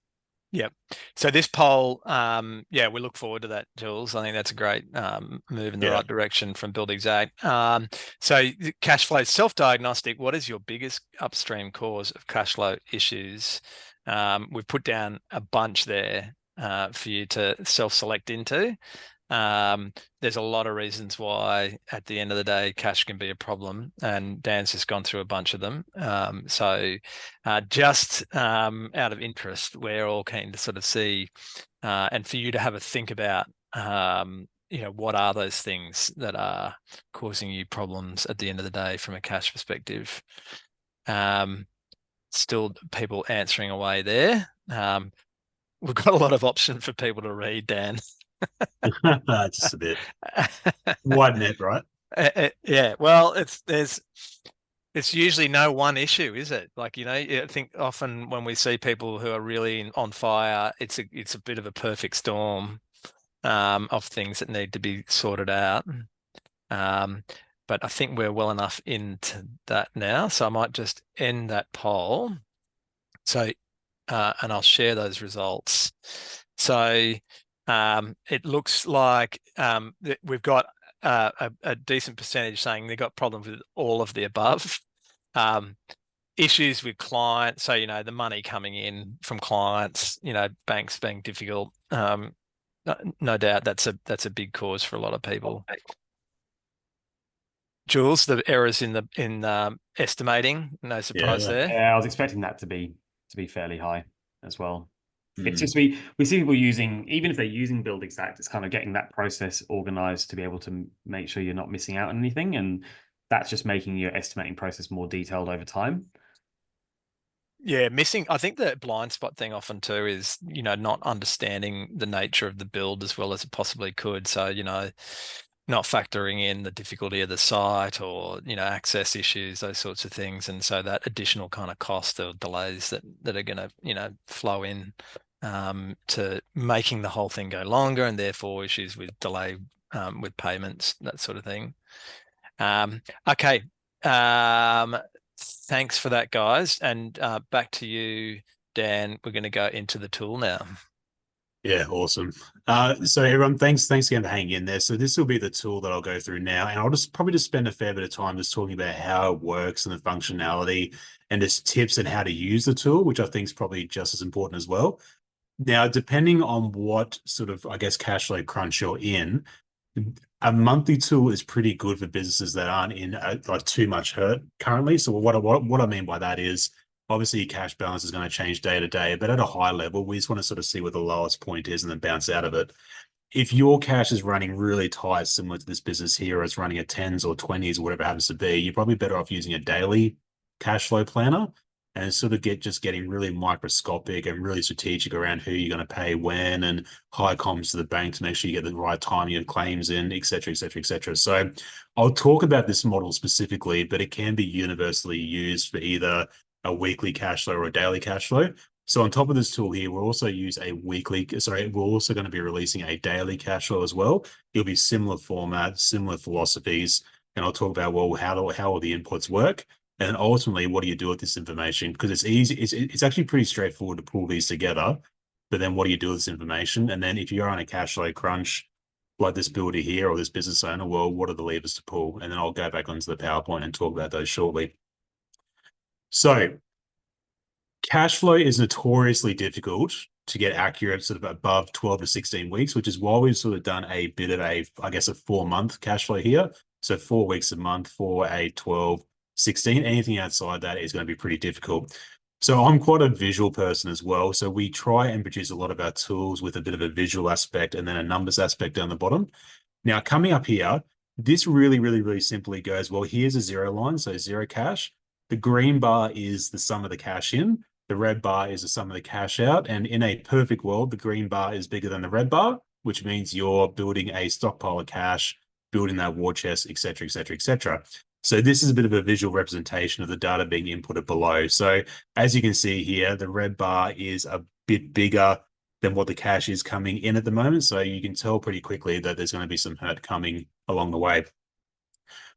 Yep. So this poll, we look forward to that, Jules. I think that's a great move in the right direction from Buildxact. So Cashflow self-diagnostic, what is your biggest upstream cause of cash flow issues? We've put down a bunch there for you to self-select into. There's a lot of reasons why at the end of the day cash can be a problem, and Dan's just gone through a bunch of them. So just out of interest, we're all keen to sort of see and for you to have a think about what are those things that are causing you problems at the end of the day from a cash perspective. Still people answering away there. We've got a lot of option for people to read, Dan. Just a bit wide net, right? Yeah, well, it's usually no one issue, is it? Like, I think often when we see people who are really on fire, it's a bit of a perfect storm of things that need to be sorted out. But I think we're well enough into that now, so I might just end that poll. So, and I'll share those results. So it looks like we've got a decent percentage saying they've got problems with all of the above. Issues with clients, so the money coming in from clients, banks being difficult. No doubt that's a big cause for a lot of people. Jules, the errors in estimating, no surprise there. Yeah, I was expecting that to be fairly high as well. It's just we see people using, even if they're using Buildxact, it's kind of getting that process organized to be able to make sure you're not missing out on anything, and that's just making your estimating process more detailed over time. Yeah, I think the blind spot thing often too is, not understanding the nature of the build as well as it possibly could. So, not factoring in the difficulty of the site or, access issues, those sorts of things. And so that additional kind of cost or delays that are going to, flow in to making the whole thing go longer, and therefore issues with delay with payments, that sort of thing. Okay. Thanks for that, guys. And back to you, Dan. We're going to go into the tool now. Yeah, awesome. So everyone, thanks again for hanging in there. So this will be the tool that I'll go through now, and I'll just probably just spend a fair bit of time just talking about how it works and the functionality and just tips and how to use the tool, which I think is probably just as important as well. Now, depending on what sort of, I guess, cash flow crunch you're in, a monthly tool is pretty good for businesses that aren't in like too much hurt currently. So what I mean by that is obviously your cash balance is going to change day to day, but at a high level, we just want to sort of see where the lowest point is and then bounce out of it. If your cash is running really tight, similar to this business here, or it's running at 10s or 20s or whatever it happens to be, you're probably better off using a daily cash flow planner and sort of getting really microscopic and really strategic around who you're going to pay when and high comms to the bank to make sure you get the right timing of claims in, et cetera, et cetera, et cetera. So I'll talk about this model specifically, but it can be universally used for either a weekly cash flow or a daily cash flow. So on top of this tool here, we'll also use we're also going to be releasing a daily cash flow as well. It'll be similar format, similar philosophies, and I'll talk about, well, how all the inputs work. And ultimately, what do you do with this information? Because it's easy, it's actually pretty straightforward to pull these together. But then what do you do with this information? And then if you're on a cash flow crunch, like this builder here or this business owner, well, what are the levers to pull? And then I'll go back onto the PowerPoint and talk about those shortly. So cash flow is notoriously difficult to get accurate sort of above 12 to 16 weeks, which is why we've sort of done a bit of a 4-month cash flow here. So 4 weeks a month for a 12, 16, anything outside that is going to be pretty difficult. So I'm quite a visual person as well. So we try and produce a lot of our tools with a bit of a visual aspect and then a numbers aspect down the bottom. Now, coming up here, this really simply goes, well, here's a zero line, so zero cash. The green bar is the sum of the cash in. The red bar is the sum of the cash out. And in a perfect world, the green bar is bigger than the red bar, which means you're building a stockpile of cash, building that war chest, et cetera, et cetera, et cetera. So this is a bit of a visual representation of the data being inputted below. So as you can see here, the red bar is a bit bigger than what the cash is coming in at the moment. So you can tell pretty quickly that there's going to be some hurt coming along the way.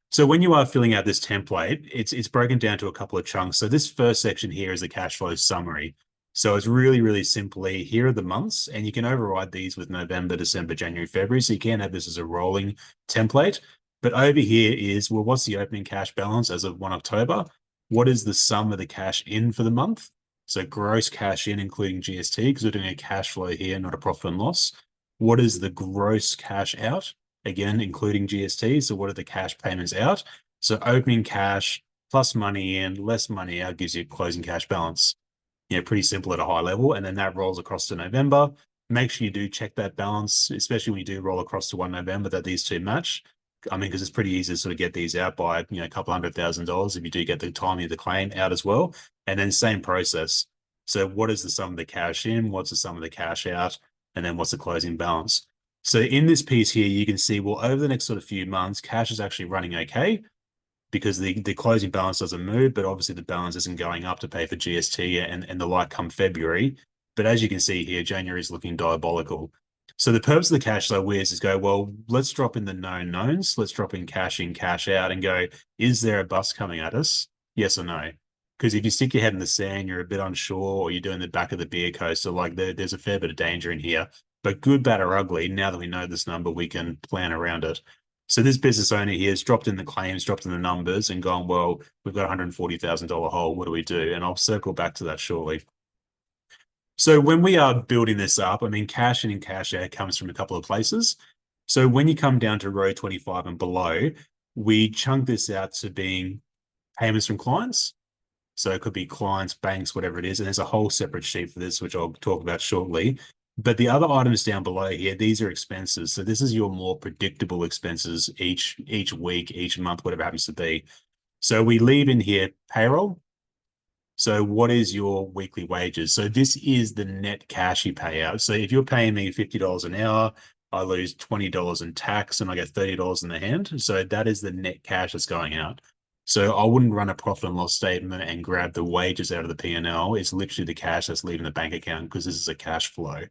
So when you are filling out this template, it's broken down to a couple of chunks. So this first section here is the cash flow summary. So it's really simply, here are the months, and you can override these with November, December, January, February. So you can have this as a rolling template. But over here is, well, what's the opening cash balance as of 1 October? What is the sum of the cash in for the month? So gross cash in, including GST, because we're doing a cash flow here, not a profit and loss. What is the gross cash out? Again, including GST. So what are the cash payments out? So opening cash plus money in, less money out gives you a closing cash balance. Yeah, pretty simple at a high level. And then that rolls across to November. Make sure you do check that balance, especially when you do roll across to 1 November, that these two match. I mean, because it's pretty easy to sort of get these out by, a couple $100,000 if you do get the timing of the claim out as well. And then same process. So what is the sum of the cash in? What's the sum of the cash out? And then what's the closing balance? So in this piece here, you can see, well, over the next sort of few months, cash is actually running okay because the closing balance doesn't move, but obviously the balance isn't going up to pay for GST and the like come February. But as you can see here, January is looking diabolical. So the purpose of the cash flow whiz is go, well, let's drop in the known knowns. Let's drop in, cash out and go, is there a bus coming at us? Yes or no? Because if you stick your head in the sand, you're a bit unsure, or you're doing the back of the beer coaster, like there's a fair bit of danger in here. But good, bad, or ugly, now that we know this number, we can plan around it. So this business owner here has dropped in the claims, dropped in the numbers and gone, well, we've got a $140,000 hole. What do we do? And I'll circle back to that shortly. So when we are building this up, I mean, cash in and cash out comes from a couple of places. So when you come down to row 25 and below, we chunk this out to being payments from clients. So it could be clients, banks, whatever it is. And there's a whole separate sheet for this, which I'll talk about shortly. But the other items down below here, these are expenses. So this is your more predictable expenses each week, each month, whatever it happens to be. So we leave in here payroll. So what is your weekly wages? So this is the net cash you pay out. So if you're paying me $50 an hour, I lose $20 in tax and I get $30 in the hand. So that is the net cash that's going out. So I wouldn't run a profit and loss statement and grab the wages out of the P&L. It's literally the cash that's leaving the bank account because this is a cash flow.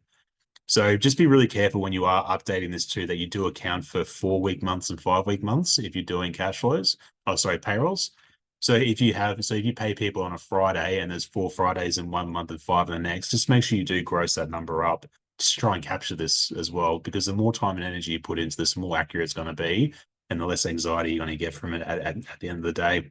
So just be really careful when you are updating this too, that you do account for 4-week months and 5-week months if you're doing cash flows. Oh, sorry, payrolls. So if you pay people on a Friday and there's 4 Fridays in 1 month and 5 in the next, just make sure you do gross that number up just try and capture this as well, because the more time and energy you put into this, the more accurate it's going to be, and the less anxiety you're going to get from it at the end of the day.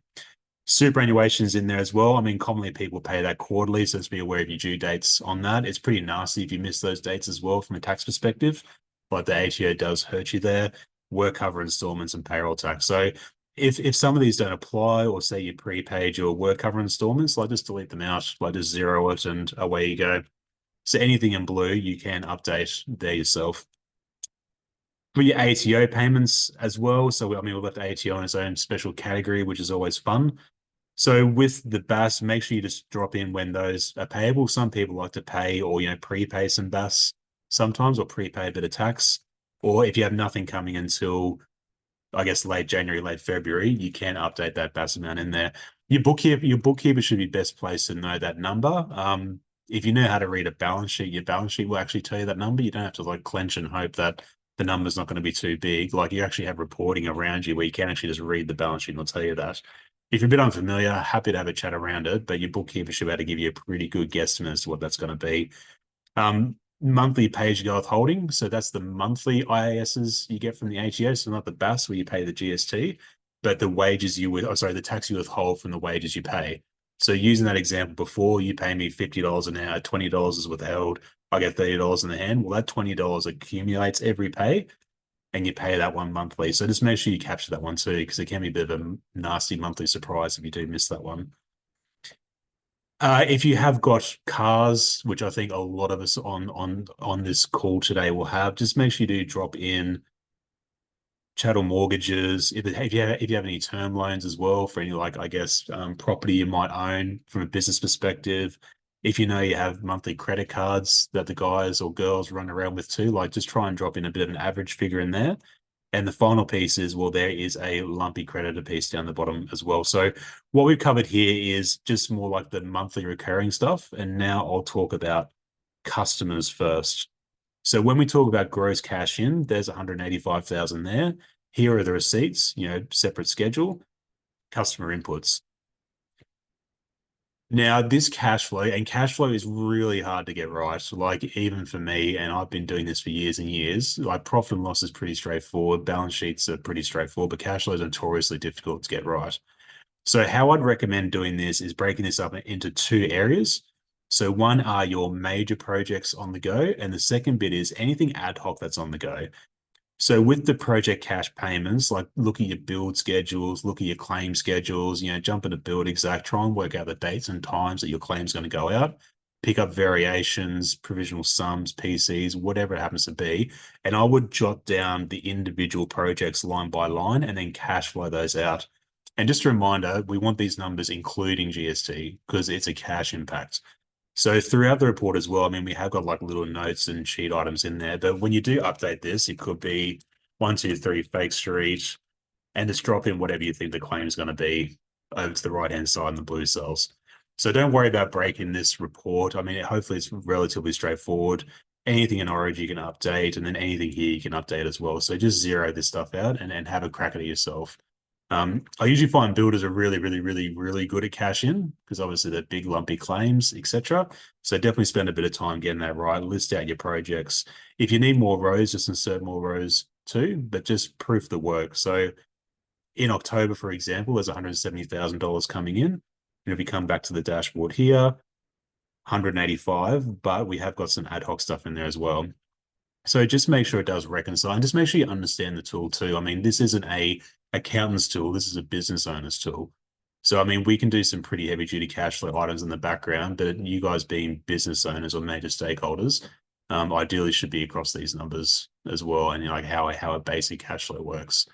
Superannuation's in there as well. I mean, commonly people pay that quarterly, so just be aware of your due dates on that. It's pretty nasty if you miss those dates as well from a tax perspective. Like the ATO does hurt you there. Work cover installments and payroll tax. So if some of these don't apply, or say you prepaid your work cover installments, like just delete them out, like just zero it and away you go. So anything in blue you can update there yourself. For your ATO payments as well. So I mean, we left ATO in its own special category, which is always fun. So with the BAS, make sure you just drop in when those are payable. Some people like to pay or, prepay some BAS sometimes, or prepay a bit of tax. Or if you have nothing coming until, I guess, late January, late February, you can update that BAS amount in there. Your bookkeeper should be best placed to know that number. If you know how to read a balance sheet, your balance sheet will actually tell you that number. You don't have to like clench and hope that the number's not going to be too big. Like, you actually have reporting around you where you can actually just read the balance sheet and it'll tell you that. If you're a bit unfamiliar, happy to have a chat around it, but your bookkeeper should be able to give you a pretty good guesstimate as to what that's going to be. Monthly pay-as-you-go withholding. So that's the monthly IASs you get from the ATO. So not the BAS where you pay the GST, but the wages the tax you withhold from the wages you pay. So using that example before, you pay me $50 an hour, $20 is withheld. I get $30 in the hand. Well, that $20 accumulates every pay, and you pay that one monthly. So just make sure you capture that one too, because it can be a bit of a nasty monthly surprise if you do miss that one. If you have got cars, which I think a lot of us on this call today will have, just make sure you do drop in chattel mortgages. If you have any term loans as well for any, like, I guess, property you might own from a business perspective. If you know you have monthly credit cards that the guys or girls run around with too, like, just try and drop in a bit of an average figure in there. And the final piece is, well, there is a lumpy creditor piece down the bottom as well. So what we've covered here is just more like the monthly recurring stuff. And now I'll talk about customers first. So when we talk about gross cash in, there's 185,000 there. Here are the receipts, separate schedule, customer inputs. Now, this cash flow is really hard to get right. Like, even for me, and I've been doing this for years and years, like, profit and loss is pretty straightforward. Balance sheets are pretty straightforward, but cash flow is notoriously difficult to get right. So how I'd recommend doing this is breaking this up into two areas. So one are your major projects on the go, and the second bit is anything ad hoc that's on the go. So with the project cash payments, like, look at your build schedules, look at your claim schedules, jump into Buildxact, try and work out the dates and times that your claim's going to go out, pick up variations, provisional sums, PCs, whatever it happens to be. And I would jot down the individual projects line by line and then cash flow those out. And just a reminder, we want these numbers including GST because it's a cash impact. So throughout the report as well, I mean, we have got like little notes and sheet items in there, but when you do update this, it could be 123 Fake Street, and just drop in whatever you think the claim is going to be over to the right-hand side in the blue cells. So don't worry about breaking this report. I mean, hopefully it's relatively straightforward. Anything in Origin you can update, and then anything here you can update as well. So just zero this stuff out and have a crack at it yourself. I usually find builders are really, really, really, really good at cash in, because obviously they're big lumpy claims, etc. So definitely spend a bit of time getting that right. List out your projects. If you need more rows, just insert more rows too, but just proof the work. So in October, for example, there's $170,000 coming in. And if you come back to the dashboard here, 185, but we have got some ad hoc stuff in there as well. So just make sure it does reconcile, and just make sure you understand the tool too. I mean, this isn't a accountant's tool. This is a business owner's tool. So, I mean, we can do some pretty heavy duty cash flow items in the background, but you guys being business owners or major stakeholders, ideally should be across these numbers as well, and like how a basic cash flow works.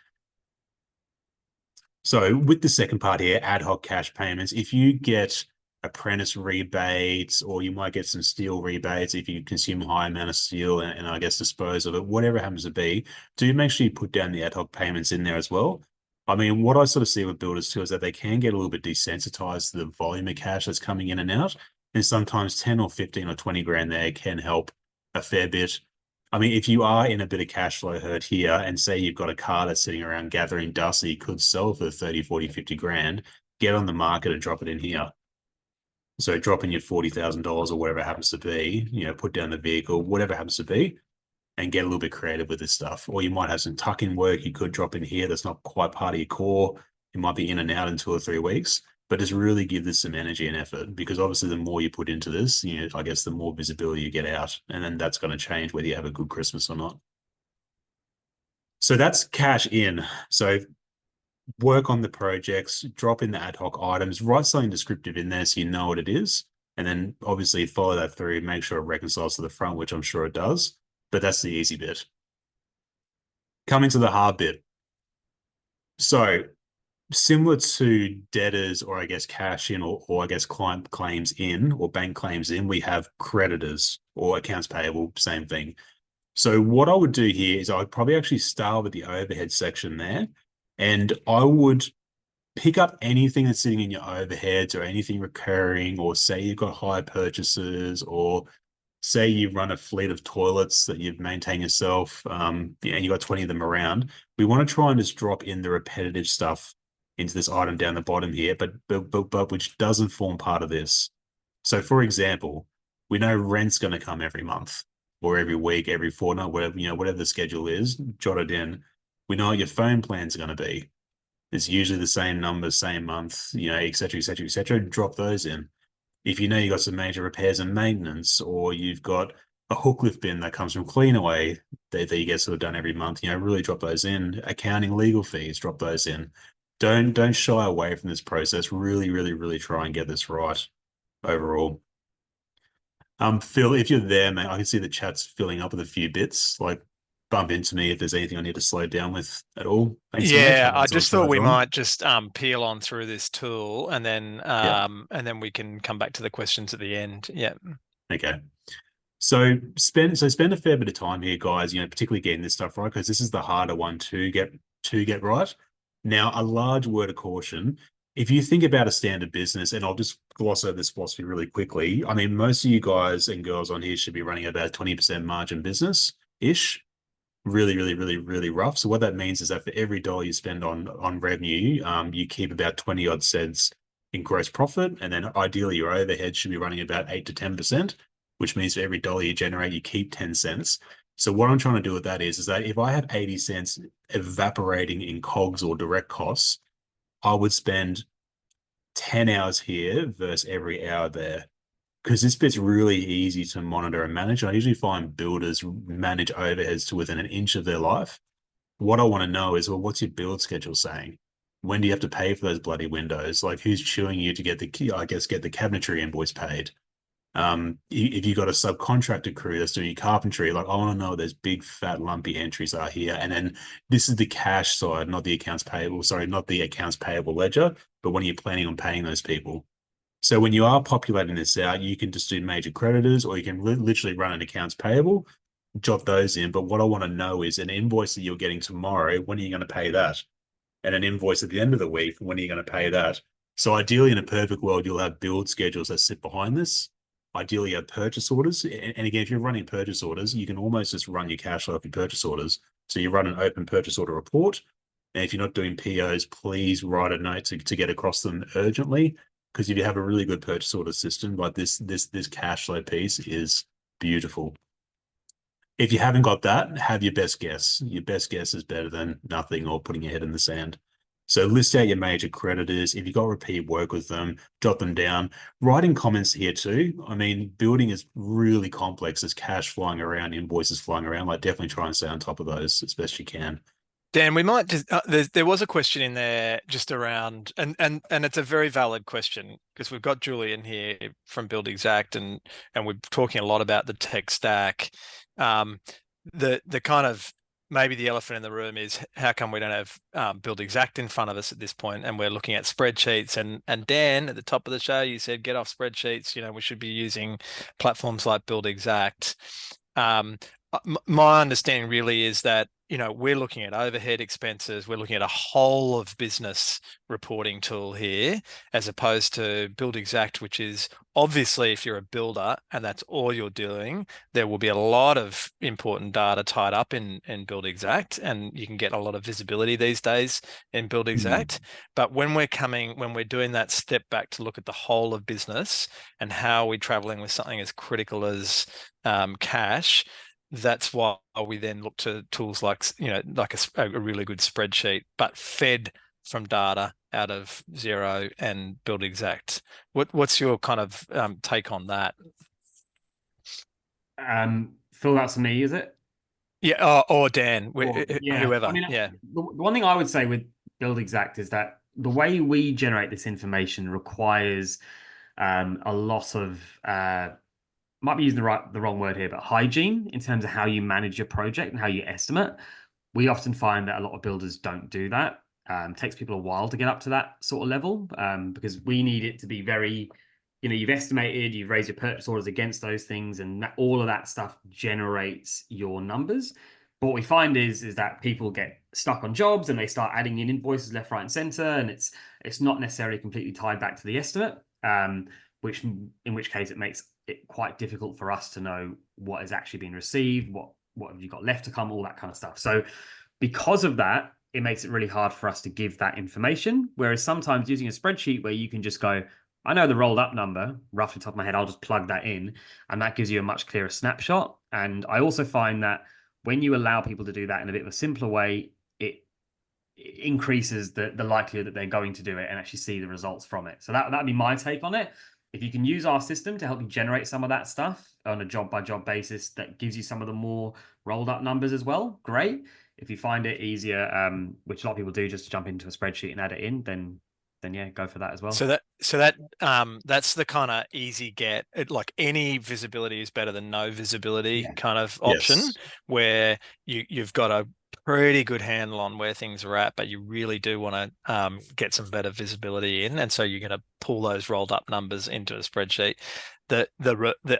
So with the second part here, ad hoc cash payments, if you get apprentice rebates, or you might get some steel rebates if you consume a high amount of steel and I guess dispose of it, whatever it happens to be, do make sure you put down the ad hoc payments in there as well. I mean, what I sort of see with builders too is that they can get a little bit desensitized to the volume of cash that's coming in and out. And sometimes 10 or 15 or 20 grand there can help a fair bit. I mean, if you are in a bit of cash flow hurt here, and say you've got a car that's sitting around gathering dust that you could sell for 30, 40, 50 grand, get on the market and drop it in here. So drop in your $40,000 or whatever it happens to be, put down the vehicle, whatever it happens to be, and get a little bit creative with this stuff. Or you might have some tuck-in work you could drop in here that's not quite part of your core. It might be in and out in 2 or 3 weeks, but just really give this some energy and effort, because obviously the more you put into this, I guess the more visibility you get out, and then that's going to change whether you have a good Christmas or not. So that's cash in. So work on the projects, drop in the ad hoc items, write something descriptive in there so you know what it is, and then obviously follow that through, make sure it reconciles to the front, which I'm sure it does, but that's the easy bit. Coming to the hard bit. So similar to debtors, or I guess cash in, or I guess client claims in, or bank claims in, we have creditors or accounts payable, same thing. So what I would do here is I would probably actually start with the overhead section there, and I would pick up anything that's sitting in your overheads or anything recurring, or say you've got hire purchases, or say you run a fleet of toilets that you've maintained yourself, and you've got 20 of them around. We want to try and just drop in the repetitive stuff into this item down the bottom here, but which doesn't form part of this. So for example, we know rent's going to come every month or every week, every fortnight, whatever the schedule is, jot it in. We know what your phone plans are going to be. It's usually the same number, same month, et cetera, et cetera, et cetera. Drop those in. If you know you've got some major repairs and maintenance, or you've got a hook lift bin that comes from Cleanaway that you get sort of done every month, really drop those in. Accounting, legal fees, drop those in. Don't shy away from this process. Really, really, really try and get this right overall. Phil, if you're there, mate, I can see the chat's filling up with a few bits. Like, bump into me if there's anything I need to slow down with at all. Thanks, Yeah, mate. I just thought we might just peel on through this tool, and then we can come back to the questions at the end. Yeah. Okay. So spend a fair bit of time here, guys, particularly getting this stuff right, because this is the harder one to get right. Now, a large word of caution. If you think about a standard business, and I'll just gloss over this philosophy really quickly. I mean, most of you guys and girls on here should be running about 20% margin business-ish. Really, really, really, really rough. So what that means is that for every dollar you spend on revenue, you keep about 20 odd cents in gross profit. And then ideally your overhead should be running about 8 to 10%, which means for every dollar you generate, you keep 10 cents. So what I'm trying to do with that is that if I have 80 cents evaporating in COGS or direct costs, I would spend 10 hours here versus every hour there, because this bit's really easy to monitor and manage. I usually find builders manage overheads to within an inch of their life. What I want to know is, well, what's your build schedule saying? When do you have to pay for those bloody windows? Like, who's chewing you to get the cabinetry invoice paid? If you've got a subcontractor crew that's doing your carpentry, like, I want to know what those big fat lumpy entries are here. And then this is the cash side, not the accounts payable. Sorry, not the accounts payable ledger, but when are you planning on paying those people? So when you are populating this out, you can just do major creditors, or you can literally run an accounts payable, jot those in. But what I want to know is an invoice that you're getting tomorrow, when are you going to pay that? And an invoice at the end of the week, when are you going to pay that? So ideally, in a perfect world, you'll have build schedules that sit behind this. Ideally, you have purchase orders. And again, if you're running purchase orders, you can almost just run your cash flow off your purchase orders. So you run an open purchase order report. And if you're not doing POs, please write a note to get across them urgently. Because if you have a really good purchase order system, like this cash flow piece is beautiful. If you haven't got that, have your best guess. Your best guess is better than nothing or putting your head in the sand. So list out your major creditors. If you've got repeat work with them, jot them down. Writing comments here too. I mean, building is really complex. There's cash flying around, invoices flying around. Like, definitely try and stay on top of those as best you can. Dan, we might just there was a question in there just around, and it's a very valid question, because we've got Julian here from Buildxact, and we're talking a lot about the tech stack. The kind of, maybe the elephant in the room is, how come we don't have Buildxact in front of us at this point, and we're looking at spreadsheets? And Dan, at the top of the show, you said, get off spreadsheets. We should be using platforms like Buildxact. My understanding really is that we're looking at overhead expenses. We're looking at a whole of business reporting tool here, as opposed to Buildxact, which is obviously, if you're a builder and that's all you're doing, there will be a lot of important data tied up in Buildxact, and you can get a lot of visibility these days in Buildxact. But when we're doing that step back to look at the whole of business and how we're traveling with something as critical as cash, that's why we then look to tools like a really good spreadsheet, but fed from data out of Xero and Buildxact. What's your kind of take on that? Phil, that's me, is it? Yeah, or Dan, Yeah. whoever. I mean, yeah. The one thing I would say with Buildxact is that the way we generate this information requires a lot of might be using the wrong word here, but hygiene in terms of how you manage your project and how you estimate. We often find that a lot of builders don't do that. It takes people a while to get up to that sort of level because we need it to be very, you've estimated, you've raised your purchase orders against those things, and all of that stuff generates your numbers. But what we find is that people get stuck on jobs and they start adding in invoices left, right, and center, and it's not necessarily completely tied back to the estimate, in which case it makes it quite difficult for us to know what has actually been received, what have you got left to come, all that kind of stuff. So because of that, it makes it really hard for us to give that information. Whereas sometimes using a spreadsheet where you can just go, I know the rolled up number, roughly top of my head, I'll just plug that in, and that gives you a much clearer snapshot. And I also find that when you allow people to do that in a bit of a simpler way, it increases the likelihood that they're going to do it and actually see the results from it. So that'd be my take on it. If you can use our system to help you generate some of that stuff on a job by job basis, that gives you some of the more rolled up numbers as well, great. If you find it easier, which a lot of people do, just to jump into a spreadsheet and add it in, then yeah, go for that as well. So that's the kind of easy get. Like any visibility is better than no visibility kind of option, where you've got a pretty good handle on where things are at, but you really do want to get some better visibility in, and so you're going to pull those rolled up numbers into a spreadsheet. The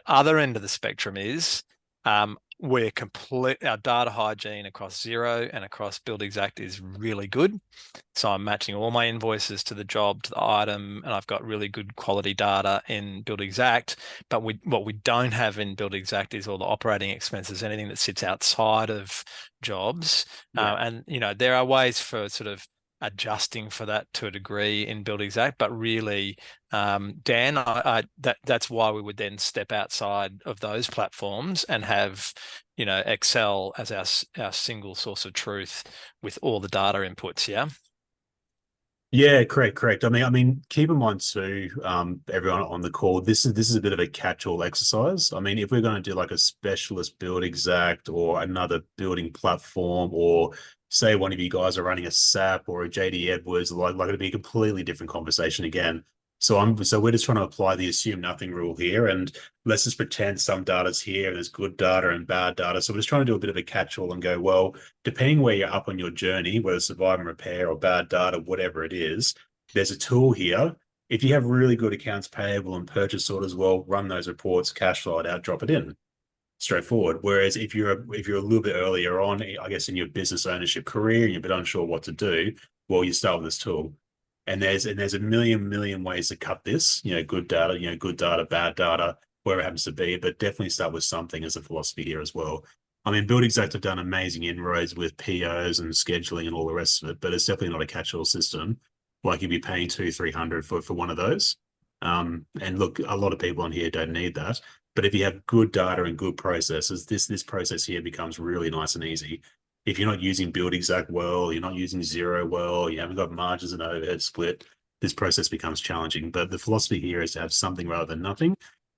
other end of the spectrum is our data hygiene across Xero and across Buildxact is really good. So I'm matching all my invoices to the job, to the item, and I've got really good quality data in Buildxact. But what we don't have in Buildxact is all the operating expenses, anything that sits outside of jobs. And there are ways for sort of adjusting for that to a degree in Buildxact, but really, Dan, that's why we would then step outside of those platforms and have Excel as our single source of truth with all the data inputs. Yeah, correct. I mean, keep in mind too, everyone on the call, this is a bit of a catch-all exercise. I mean, if we're going to do like a specialist Buildxact or another building platform, or say one of you guys are running a SAP or a JD Edwards, like it'd be a completely different conversation again. So we're just trying to apply the assume nothing rule here, and let's just pretend some data's here and there's good data and bad data. So we're just trying to do a bit of a catch-all and go, well, depending where you're up on your journey, whether survive and repair or bad data, whatever it is, there's a tool here. If you have really good accounts payable and purchase orders, well, run those reports, cash flow it out, drop it in. Straightforward. Whereas if you're a little bit earlier on, I guess, in your business ownership career and you're a bit unsure what to do, well, you start with this tool. And there's a million ways to cut this, good data, bad data, wherever it happens to be, but definitely start with something as a philosophy here as well. I mean, Buildxact have done amazing inroads with POs and scheduling and all the rest of it, but it's definitely not a catch-all system. Like you'd be paying $200-300 for one of those. And look, a lot of people on here don't need that. But if you have good data and good processes, this process here becomes really nice and easy. If you're not using Buildxact well, you're not using Xero well, you haven't got margins and overhead split, this process becomes challenging. But the philosophy here is to have something rather than nothing.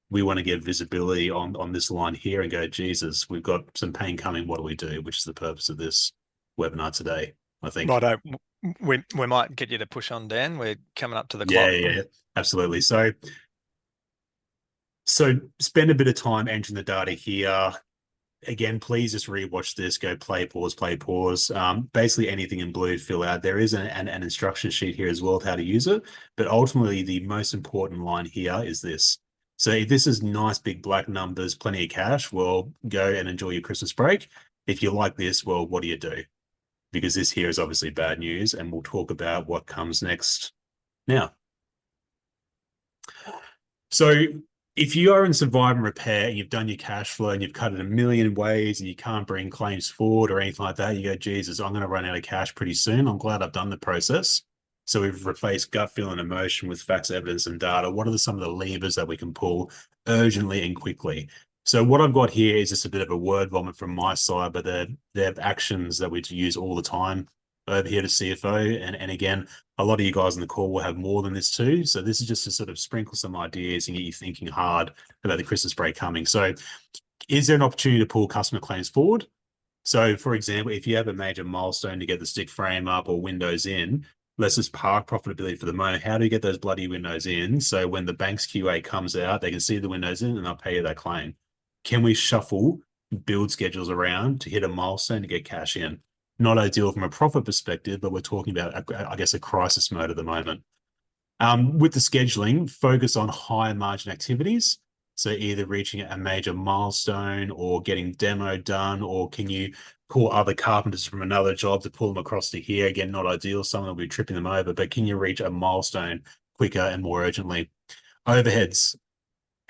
We want to get visibility on this line here and go, Jesus, we've got some pain coming. What do we do? Which is the purpose of this webinar today, I think. Righto. We might get you to push on, Dan. We're coming up to the clock. Yeah, absolutely. So spend a bit of time entering the data here. Again, please just rewatch this, go play, pause. Basically anything in blue, fill out. There is an instruction sheet here as well of how to use it. But ultimately, the most important line here is this. So if this is nice, big black numbers, plenty of cash, well, go and enjoy your Christmas break. If you like this, well, what do you do? Because this here is obviously bad news, and we'll talk about what comes next now. So if you are in survive and repair and you've done your cash flow and you've cut it a million ways and you can't bring claims forward or anything like that, you go, Jesus, I'm going to run out of cash pretty soon. I'm glad I've done the process. So we've replaced gut feel and emotion with facts, evidence, and data. What are some of the levers that we can pull urgently and quickly? So what I've got here is just a bit of a word vomit from my side, but they're actions that we use all the time over here to CFO. And again, a lot of you guys on the call will have more than this too. So this is just to sort of sprinkle some ideas and get you thinking hard about the Christmas break coming. So is there an opportunity to pull customer claims forward? So for example, if you have a major milestone to get the stick frame up or windows in, let's just park profitability for the moment. How do you get those bloody windows in? So when the bank's QA comes out, they can see the windows in and they'll pay you that claim. Can we shuffle build schedules around to hit a milestone to get cash in? Not ideal from a profit perspective, but we're talking about, I guess, a crisis mode at the moment. With the scheduling, focus on higher margin activities. So either reaching a major milestone or getting demo done, or can you call other carpenters from another job to pull them across to here? Again, not ideal. Someone will be tripping them over, but can you reach a milestone quicker and more urgently? Overheads.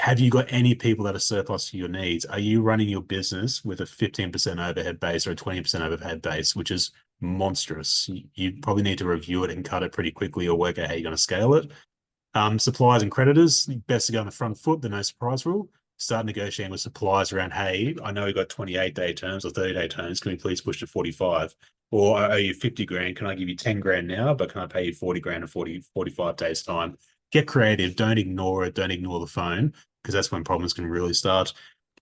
Have you got any people that are surplus to your needs? Are you running your business with a 15% overhead base or a 20% overhead base, which is monstrous? You probably need to review it and cut it pretty quickly or work out how you're going to scale it. Suppliers and creditors, best to go on the front foot, the no surprise rule. Start negotiating with suppliers around, hey, I know we've got 28-day terms or 30-day terms. Can we please push to 45? Or I owe you 50 grand. Can I give you 10 grand now, but can I pay you 40 grand in 45 days time? Get creative. Don't ignore it. Don't ignore the phone, because that's when problems can really start.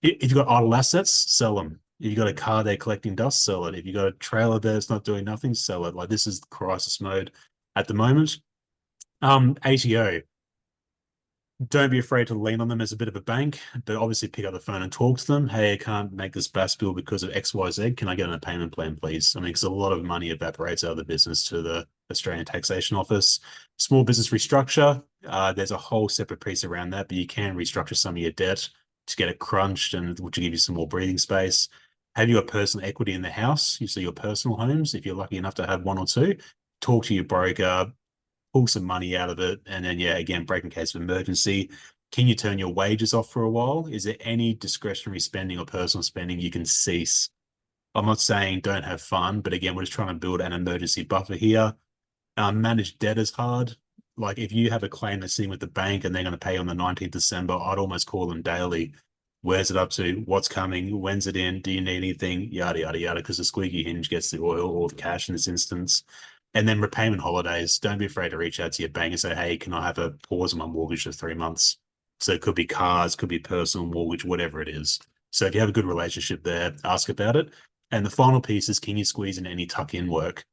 If you've got idle assets, sell them. If you've got a car there collecting dust, sell it. If you've got a trailer there that's not doing nothing, sell it. Like, this is crisis mode at the moment. ATO. Don't be afraid to lean on them as a bit of a bank, but obviously pick up the phone and talk to them. Hey, I can't make this BAS bill because of XYZ. Can I get on a payment plan, please? I mean, because a lot of money evaporates out of the business to the Australian Taxation Office. Small business restructure. There's a whole separate piece around that, but you can restructure some of your debt to get it crunched, and which will give you some more breathing space. Have you got personal equity in the house? You see your personal homes, if you're lucky enough to have one or two, talk to your broker, pull some money out of it. And then, yeah, again, break in case of emergency. Can you turn your wages off for a while? Is there any discretionary spending or personal spending you can cease? I'm not saying don't have fun, but again, we're just trying to build an emergency buffer here. Manage debt is hard. Like, if you have a claim that's sitting with the bank and they're going to pay on the 19th December, I'd almost call them daily. Where's it up to? What's coming? When's it in? Do you need anything? Yada, yada, yada, because the squeaky hinge gets the oil or the cash in this instance. And then repayment holidays. Don't be afraid to reach out to your bank and say, hey, can I have a pause on my mortgage for 3 months? So it could be cars, could be personal mortgage, whatever it is. So if you have a good relationship there, ask about it. And the final piece is, can you squeeze in any tuck-in work?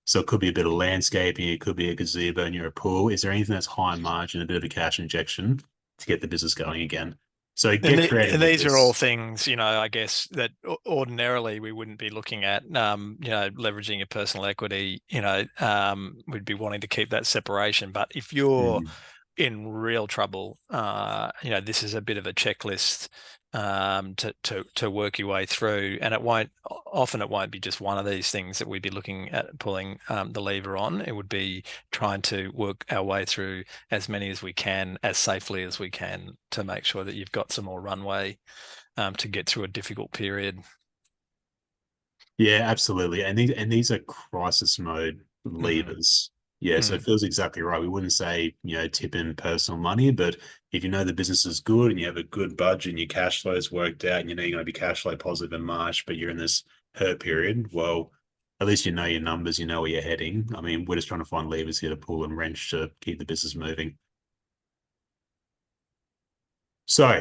So it could be a bit of landscaping, it could be a gazebo near a pool. Is there anything that's high margin, a bit of a cash injection to get the business going again? So get creative. And these are all things, I guess that ordinarily we wouldn't be looking at. Leveraging your personal equity, we'd be wanting to keep that separation. But if you're in real trouble, this is a bit of a checklist to work your way through, and it won't be just one of these things that we'd be looking at pulling the lever on. It would be trying to work our way through as many as we can, as safely as we can, to make sure that you've got some more runway to get through a difficult period. Yeah, absolutely. And these are crisis mode levers. Yeah, so it feels exactly right. We wouldn't say, tip in personal money, but if you know the business is good and you have a good budget and your cash flow is worked out and you know you're going to be cash flow positive in March, but you're in this hurt period, well, at least you know your numbers, you know where you're heading. I mean, we're just trying to find levers here to pull and wrench to keep the business moving. So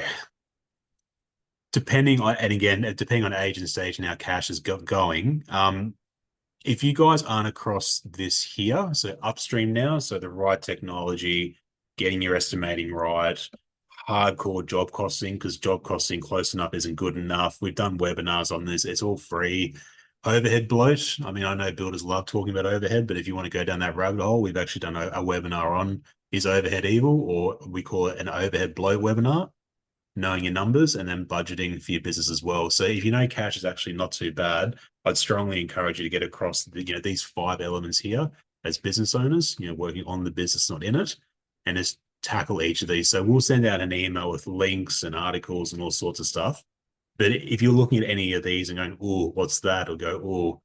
depending on age and stage and how cash is going, if you guys aren't across this here, so upstream now, so the right technology, getting your estimating right, hardcore job costing, because job costing close enough isn't good enough. We've done webinars on this. It's all free. Overhead bloat. I mean, I know builders love talking about overhead, but if you want to go down that rabbit hole, we've actually done a webinar on, is overhead evil, or we call it an overhead bloat webinar. knowing your numbers and then budgeting for your business as well. So if you know cash is actually not too bad, I'd strongly encourage you to get across these 5 elements here as business owners, working on the business, not in it, and just tackle each of these. So we'll send out an email with links and articles and all sorts of stuff. But if you're looking at any of these and going, oh, what's that? Or go, oh,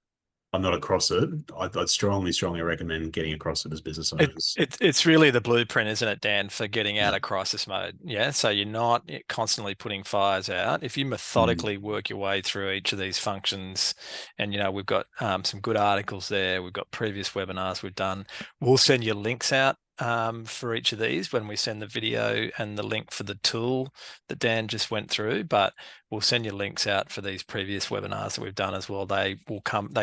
I'm not across it, I'd strongly recommend getting across it as business owners. It's really the blueprint, isn't it, Dan, for getting out of crisis mode? Yeah. So you're not constantly putting fires out. If you methodically work your way through each of these functions, and we've got some good articles there. We've got previous webinars we've done. We'll send you links out for each of these when we send the video and the link for the tool that Dan just went through. But we'll send you links out for these previous webinars that we've done as well. They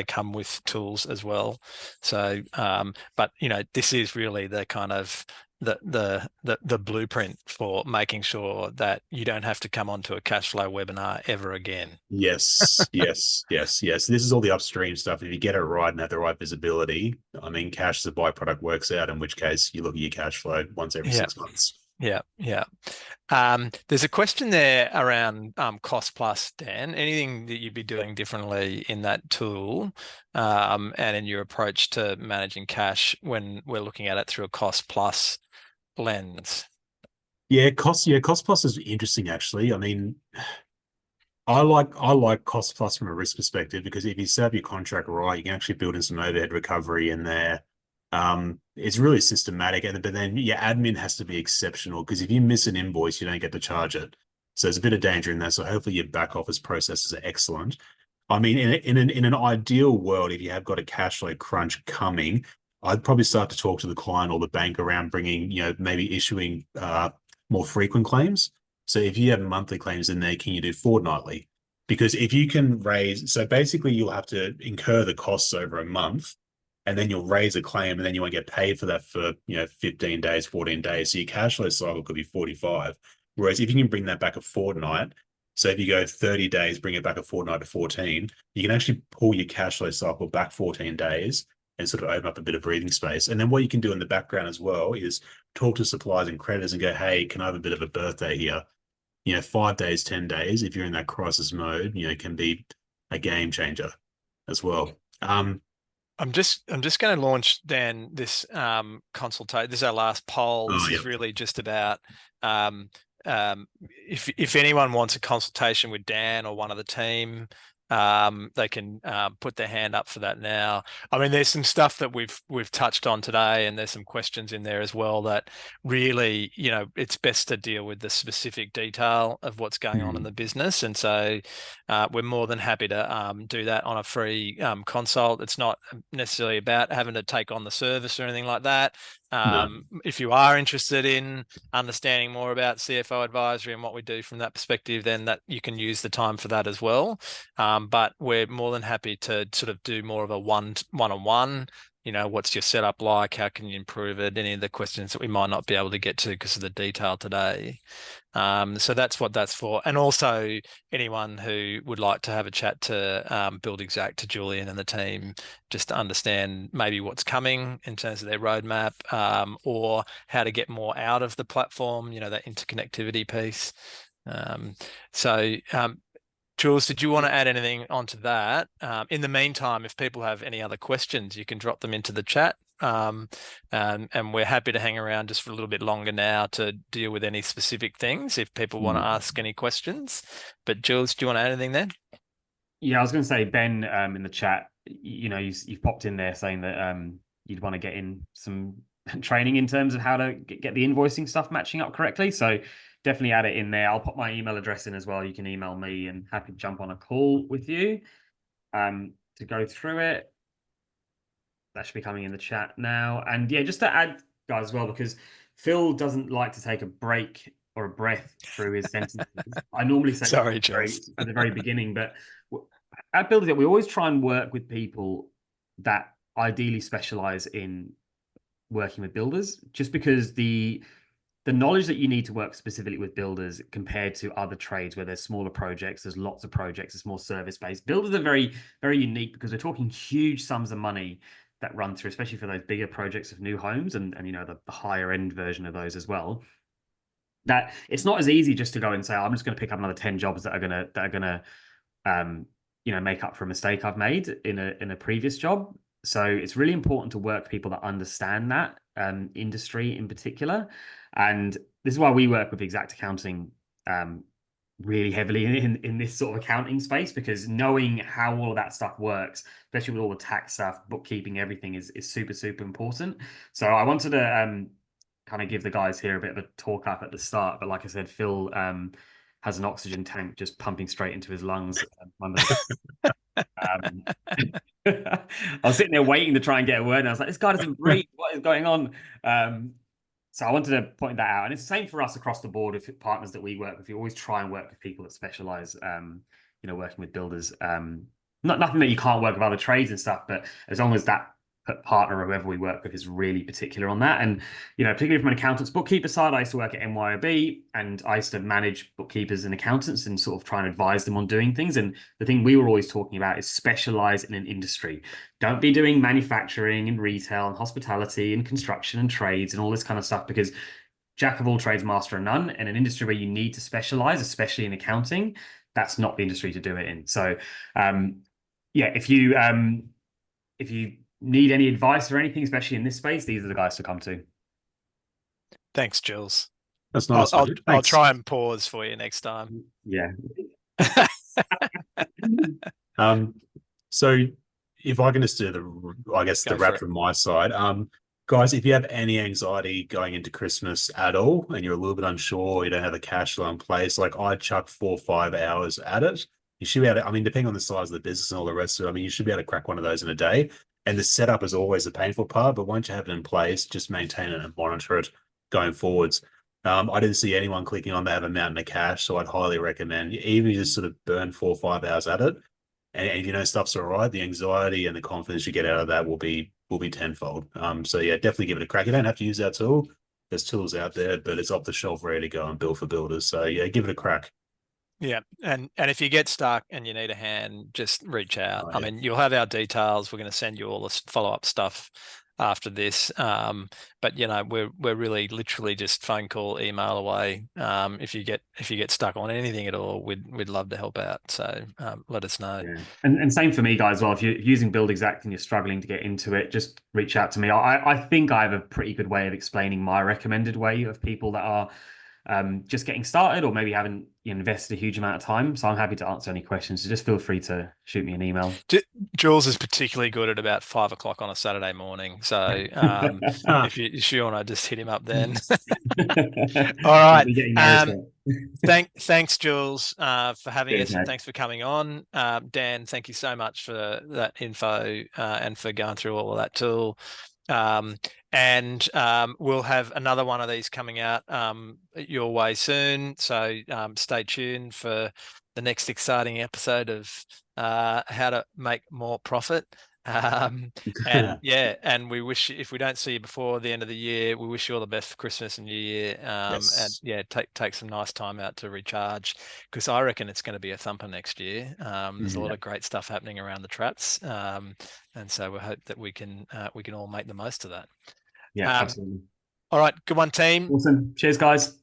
come with tools as well. So, but this is really the kind of the blueprint for making sure that you don't have to come onto a cash flow webinar ever again. Yes. This is all the upstream stuff. If you get it right and have the right visibility, I mean, cash as a byproduct works out, in which case you look at your cash flow once every 6 months. Yeah. There's a question there around cost plus, Dan. Anything that you'd be doing differently in that tool and in your approach to managing cash when we're looking at it through a cost plus lens? Cost plus is interesting, actually. I mean, I like cost plus from a risk perspective, because if you set up your contract right, you can actually build in some overhead recovery in there. It's really systematic, but then your admin has to be exceptional, because if you miss an invoice, you don't get to charge it. So there's a bit of danger in that. So hopefully your back office processes are excellent. I mean, in an ideal world, if you have got a cash flow crunch coming, I'd probably start to talk to the client or the bank around bringing, maybe issuing more frequent claims. So if you have monthly claims in there, can you do fortnightly? Because if you can so basically you'll have to incur the costs over a month, and then you'll raise a claim, and then you won't get paid for that for 15 days, 14 days. So your cash flow cycle could be 45. Whereas if you can bring that back a fortnight, so if you go 30 days, bring it back a fortnight to 14, you can actually pull your cash flow cycle back 14 days and sort of open up a bit of breathing space. And then what you can do in the background as well is talk to suppliers and creditors and go, hey, can I have a bit of a birthday here? 5 days, 10 days, if you're in that crisis mode, can be a game changer as well. I'm just going to launch, Dan, this consultation. This is our last poll. This is really just about if anyone wants a consultation with Dan or one of the team, they can put their hand up for that now. I mean, there's some stuff that we've touched on today, and there's some questions in there as well that really, it's best to deal with the specific detail of what's going on in the business. And so we're more than happy to do that on a free consult. It's not necessarily about having to take on the service or anything like that. If you are interested in understanding more about CFO advisory and what we do from that perspective, then that you can use the time for that as well. But we're more than happy to sort of do more of a one-on-one. What's your setup like? How can you improve it? Any of the questions that we might not be able to get to because of the detail today. So that's what that's for. And also anyone who would like to have a chat to Buildxact, to Julian and the team, just to understand maybe what's coming in terms of their roadmap, or how to get more out of the platform, that interconnectivity piece. Jules, did you want to add anything onto that? In the meantime, if people have any other questions, you can drop them into the chat. And we're happy to hang around just for a little bit longer now to deal with any specific things if people want to ask any questions. But Jules, do you want to add anything there? Yeah, I was going to say, Ben, in the chat, you've popped in there saying that you'd want to get in some training in terms of how to get the invoicing stuff matching up correctly. So definitely add it in there. I'll put my email address in as well. You can email me, and happy to jump on a call with you to go through it. That should be coming in the chat now. And yeah, just to add, guys, as well, because Phil doesn't like to take a break or a breath through his sentences. I normally say Sorry, at the very beginning, but at Buildxact, we always try and work with people that ideally specialize in working with builders, just because the knowledge that you need to work specifically with builders compared to other trades where there's smaller projects, there's lots of projects, it's more service-based. Builders are very, very unique because we're talking huge sums of money that run through, especially for those bigger projects of new homes and the higher end version of those as well. that it's not as easy just to go and say, I'm just going to pick up another 10 jobs that are gonna make up for a mistake I've made in a previous job. So it's really important to work with people that understand that industry in particular. And this is why we work with Xact Accounting really heavily in this sort of accounting space, because knowing how all of that stuff works, especially with all the tax stuff, bookkeeping, everything is super, super important. So I wanted to kind of give the guys here a bit of a talk up at the start. But like I said, Phil has an oxygen tank just pumping straight into his lungs. I was sitting there waiting to try and get a word, and I was like, this guy doesn't breathe. What is going on? So I wanted to point that out. And it's the same for us across the board with partners that we work with. We always try and work with people that specialize, working with builders. Nothing that you can't work with other trades and stuff, but as long as that partner or whoever we work with is really particular on that. And, particularly from an accountant's bookkeeper side, I used to work at MYOB, and I used to manage bookkeepers and accountants and sort of try and advise them on doing things. And the thing we were always talking about is specialize in an industry. Don't be doing manufacturing and retail and hospitality and construction and trades and all this kind of stuff, because jack of all trades, master of none. In an industry where you need to specialize, especially in accounting, that's not the industry to do it in. So, if you need any advice or anything, especially in this space, these are the guys to come to. Thanks, Jules. That's nice. I'll try and pause for you next time. Yeah. So if I can just do the wrap from my side. Guys, if you have any anxiety going into Christmas at all, and you're a little bit unsure, you don't have the cash flow in place, like I chuck 4 or 5 hours at it. You should be able to, depending on the size of the business and all the rest of it, you should be able to crack one of those in a day. And the setup is always the painful part, but once you have it in place, just maintain it and monitor it going forwards. I didn't see anyone clicking on that have a mountain of cash, so I'd highly recommend, even if you just sort of burn 4 or 5 hours at it, and if stuff's all right, the anxiety and the confidence you get out of that will be tenfold. So yeah, definitely give it a crack. You don't have to use our tool. There's tools out there, but it's off the shelf, ready to go and build for builders. So yeah, give it a crack. Yeah, and if you get stuck and you need a hand, just reach out. Oh, yeah. You'll have our details. We're going to send you all the follow-up stuff after this. But we're really literally just phone call, email away. If you get stuck on anything at all, we'd love to help out. So let us know. Yeah. And same for me, guys. Well, if you're using Buildxact and you're struggling to get into it, just reach out to me. I think I have a pretty good way of explaining my recommended way of people that are just getting started or maybe haven't invested a huge amount of time. So I'm happy to answer any questions. So just feel free to shoot me an email. Jules is particularly good at about 5 o'clock on a Saturday morning. So if you want to just hit him up then. All right. Thanks, Jules, for having us. And thanks for coming on. Dan, thank you so much for that info and for going through all of that tool. And we'll have another one of these coming out your way soon. So stay tuned for the next exciting episode of how to make more profit. And we wish, if we don't see you before the end of the year, we wish you all the best for Christmas and New Year. Yes. And take some nice time out to recharge, because I reckon it's going to be a thumper next year. There's a lot of great stuff happening around the traps. And so we hope that we can all make the most of that. Yeah, absolutely. All right. Good one, team. Awesome. Cheers, guys.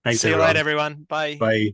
Thanks, See you later, everyone. Bye. Bye.